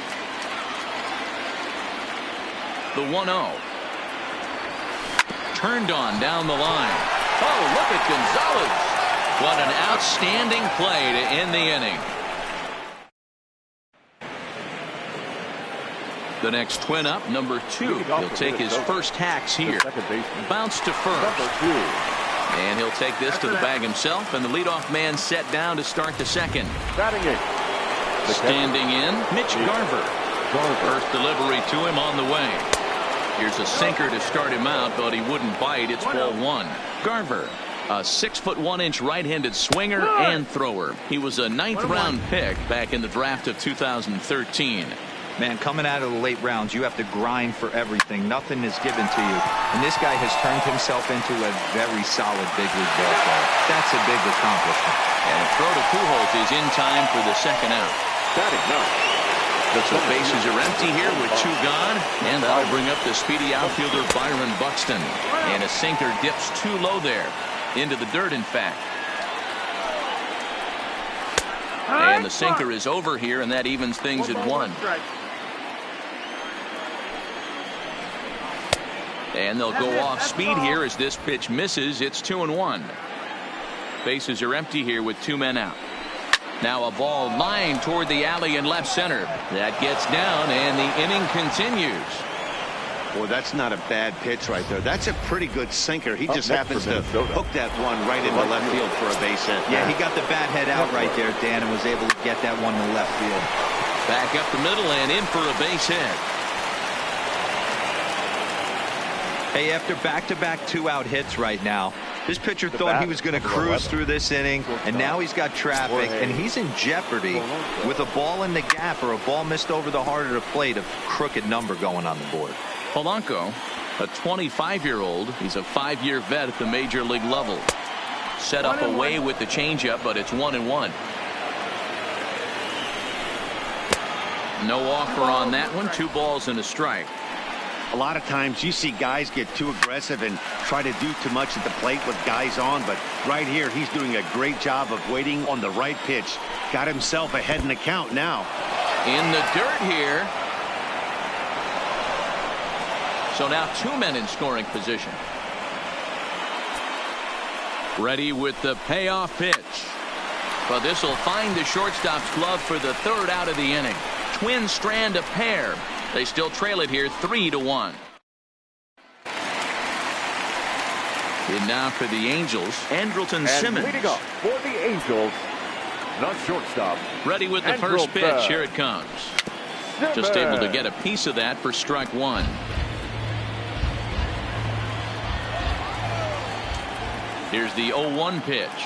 The 1-0. Turned on down the line. Oh, look at Gonzalez. What an outstanding play to end the inning. The next twin up, number 2. He'll take his first hacks here. Bounce to first. And he'll take this to the bag himself, and the leadoff man set down to start the second. Standing in, Mitch Garver. First delivery to him on the way. Here's a sinker to start him out, but he wouldn't bite. It's ball 1. Garver, a 6'1" right-handed swinger and thrower. He was a 9th-round pick back in the draft of 2013. Man, coming out of the late rounds, you have to grind for everything. Nothing is given to you. And this guy has turned himself into a very solid big league ball player. That's a big accomplishment. And a throw to Pujols is in time for the second out. So bases are empty here with 2 gone. And that'll bring up the speedy outfielder Byron Buxton. And a sinker dips too low there. Into the dirt, in fact. And the sinker is over here, and that evens things at 1. And they'll go off speed here as this pitch misses. It's 2-1. Bases are empty here with 2 men out. Now a ball lined toward the alley in left center. That gets down, and the inning continues. Well, that's not a bad pitch right there. That's a pretty good sinker. He just happens to hook that one right into left field for a base hit. Yeah, he got the bat head out right there, Dan, and was able to get that one to left field. Back up the middle and in for a base hit. Hey, after back-to-back 2-out hits right now, this pitcher thought he was going to cruise through this inning, and now he's got traffic, and he's in jeopardy with a ball in the gap or a ball missed over the heart of the plate, a crooked number going on the board. Polanco, a 25-year-old. He's a 5-year vet at the major league level. Set up away with the changeup, but it's 1-1. No offer on that one. 2 balls and a strike. A lot of times you see guys get too aggressive and try to do too much at the plate with guys on, but right here he's doing a great job of waiting on the right pitch. Got himself ahead in the count now. In the dirt here. So now 2 men in scoring position. Ready with the payoff pitch. But this will find the shortstop's glove for the 3rd out of the inning. Twin strand a pair. They still trail it here 3-1. And now for the Angels, Andrelton Simmons. Leading up for the Angels, the shortstop. Ready with the first pitch. Here it comes. Just able to get a piece of that for strike 1. Here's the 0-1 pitch.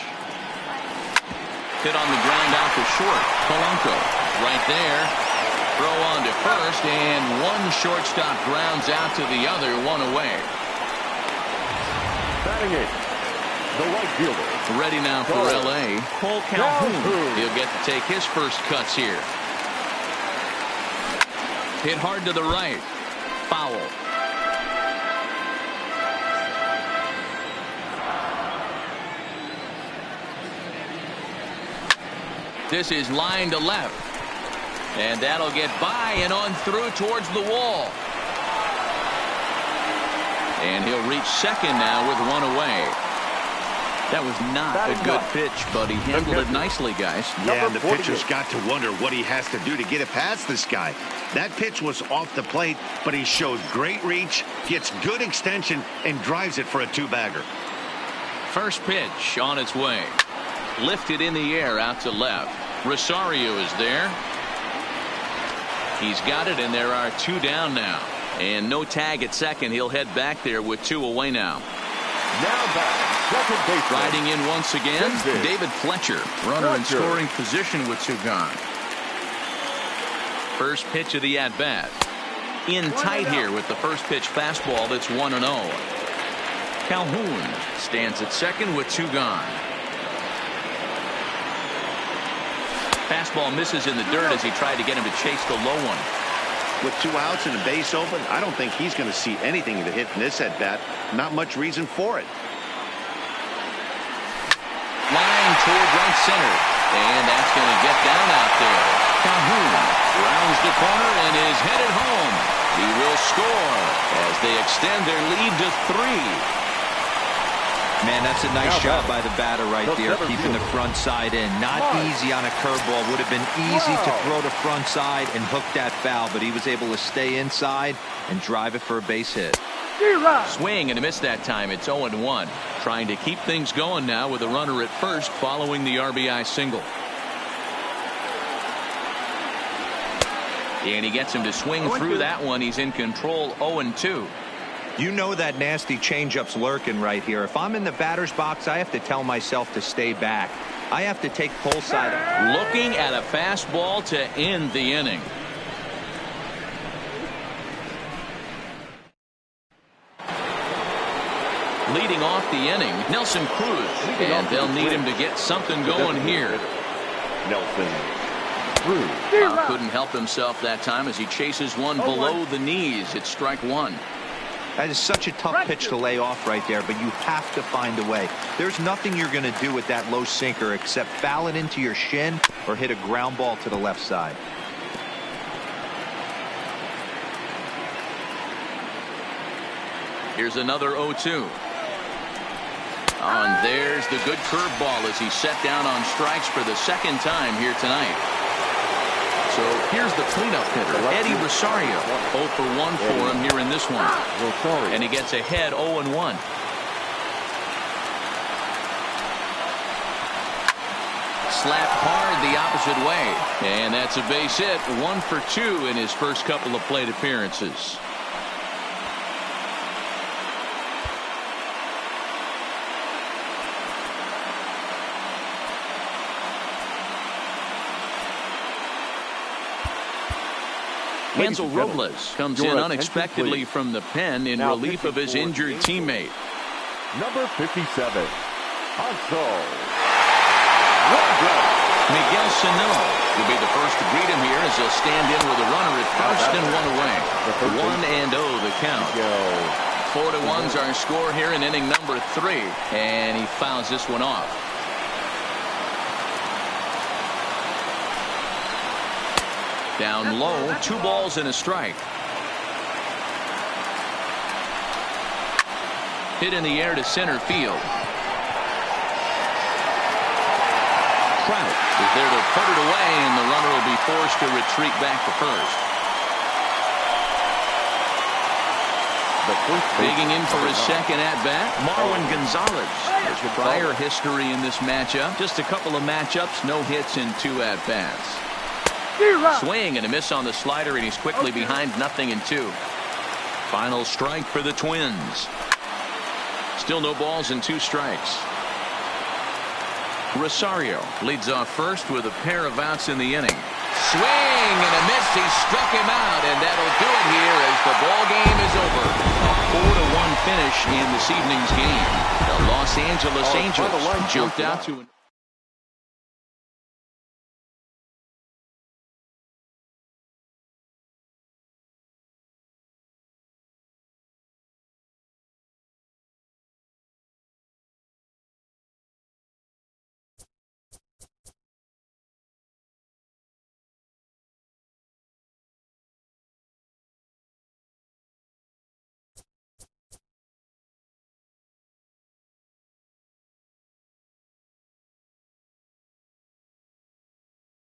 Hit on the ground out to short. Polanco right there. Throw on to first, and one shortstop grounds out to the other, 1 away. Batting it, the right fielder. Ready now for L.A. Cole Calhoun. He'll get to take his first cuts here. Hit hard to the right. Foul. This is line to left. And that'll get by and on through towards the wall. And he'll reach second now with 1 away. That was not a good pitch, but he handled it nicely, guys. Yeah, and the pitcher's got to wonder what he has to do to get it past this guy. That pitch was off the plate, but he showed great reach, gets good extension, and drives it for a 2-bagger. First pitch on its way. Lifted in the air out to left. Rosario is there. He's got it, and there are 2 down now. And no tag at second. He'll head back there with 2 away now. Now back, second base. Riding in once again, David Fletcher. Runner in scoring position with 2 gone. First pitch of the at-bat. In tight here with the first pitch fastball that's 1-0. Calhoun stands at second with 2 gone. Fastball misses in the dirt as he tried to get him to chase the low one. With 2 outs and a base open, I don't think he's going to see anything to hit in this at-bat. Not much reason for it. Line toward right center. And that's going to get down out there. Calhoun rounds the corner and is headed home. He will score as they extend their lead to 3. Man, that's a nice shot by the batter right there, keeping the front side in. Not easy on a curveball. Would have been easy to throw the front side and hook that foul, but he was able to stay inside and drive it for a base hit. Swing and a miss that time. It's 0-1. Trying to keep things going now with a runner at first following the RBI single. And he gets him to swing through that one. He's in control. 0-2. You know that nasty changeup's lurking right here. If I'm in the batter's box, I have to tell myself to stay back. I have to take pull side. Looking at a fastball to end the inning. Leading off the inning, Nelson Cruz. And they'll need him to get something going here. Nelson. Couldn't help himself that time as he chases one below the knees. It's strike one. That is such a tough pitch to lay off right there, but you have to find a way. There's nothing you're going to do with that low sinker except foul it into your shin or hit a ground ball to the left side. Here's another 0-2. And there's the good curveball as he's set down on strikes for the second time here tonight. So here's the cleanup hitter, Eddie Rosario. 0 for 1 for him here in this one. And he gets ahead 0-1. Slapped hard the opposite way. And that's a base hit. 1 for 2 in his first couple of plate appearances. Hansel Robles comes in unexpectedly from the pen in relief of his injured teammate. Number 57, Hansel. Miguel Sano will be the first to greet him here as he'll stand in with a runner at first and one away. 1-0 the count. 4-1's our score here in inning number 3, and he fouls this one off. Down low, 2 balls and a strike. Hit in the air to center field. Trout is there to put it away, and the runner will be forced to retreat back to first. Digging in for his second at-bat, Marwin Gonzalez. There's prior history in this matchup. Just a couple of matchups, no hits in 2 at-bats. Swing and a miss on the slider, and he's quickly behind 0-2. Final strike for the Twins. Still no balls and 2 strikes. Rosario leads off first with a pair of outs in the inning. Swing and a miss. He struck him out, and that'll do it here as the ball game is over. A 4-1 finish in this evening's game. The Los Angeles Angels jumped out to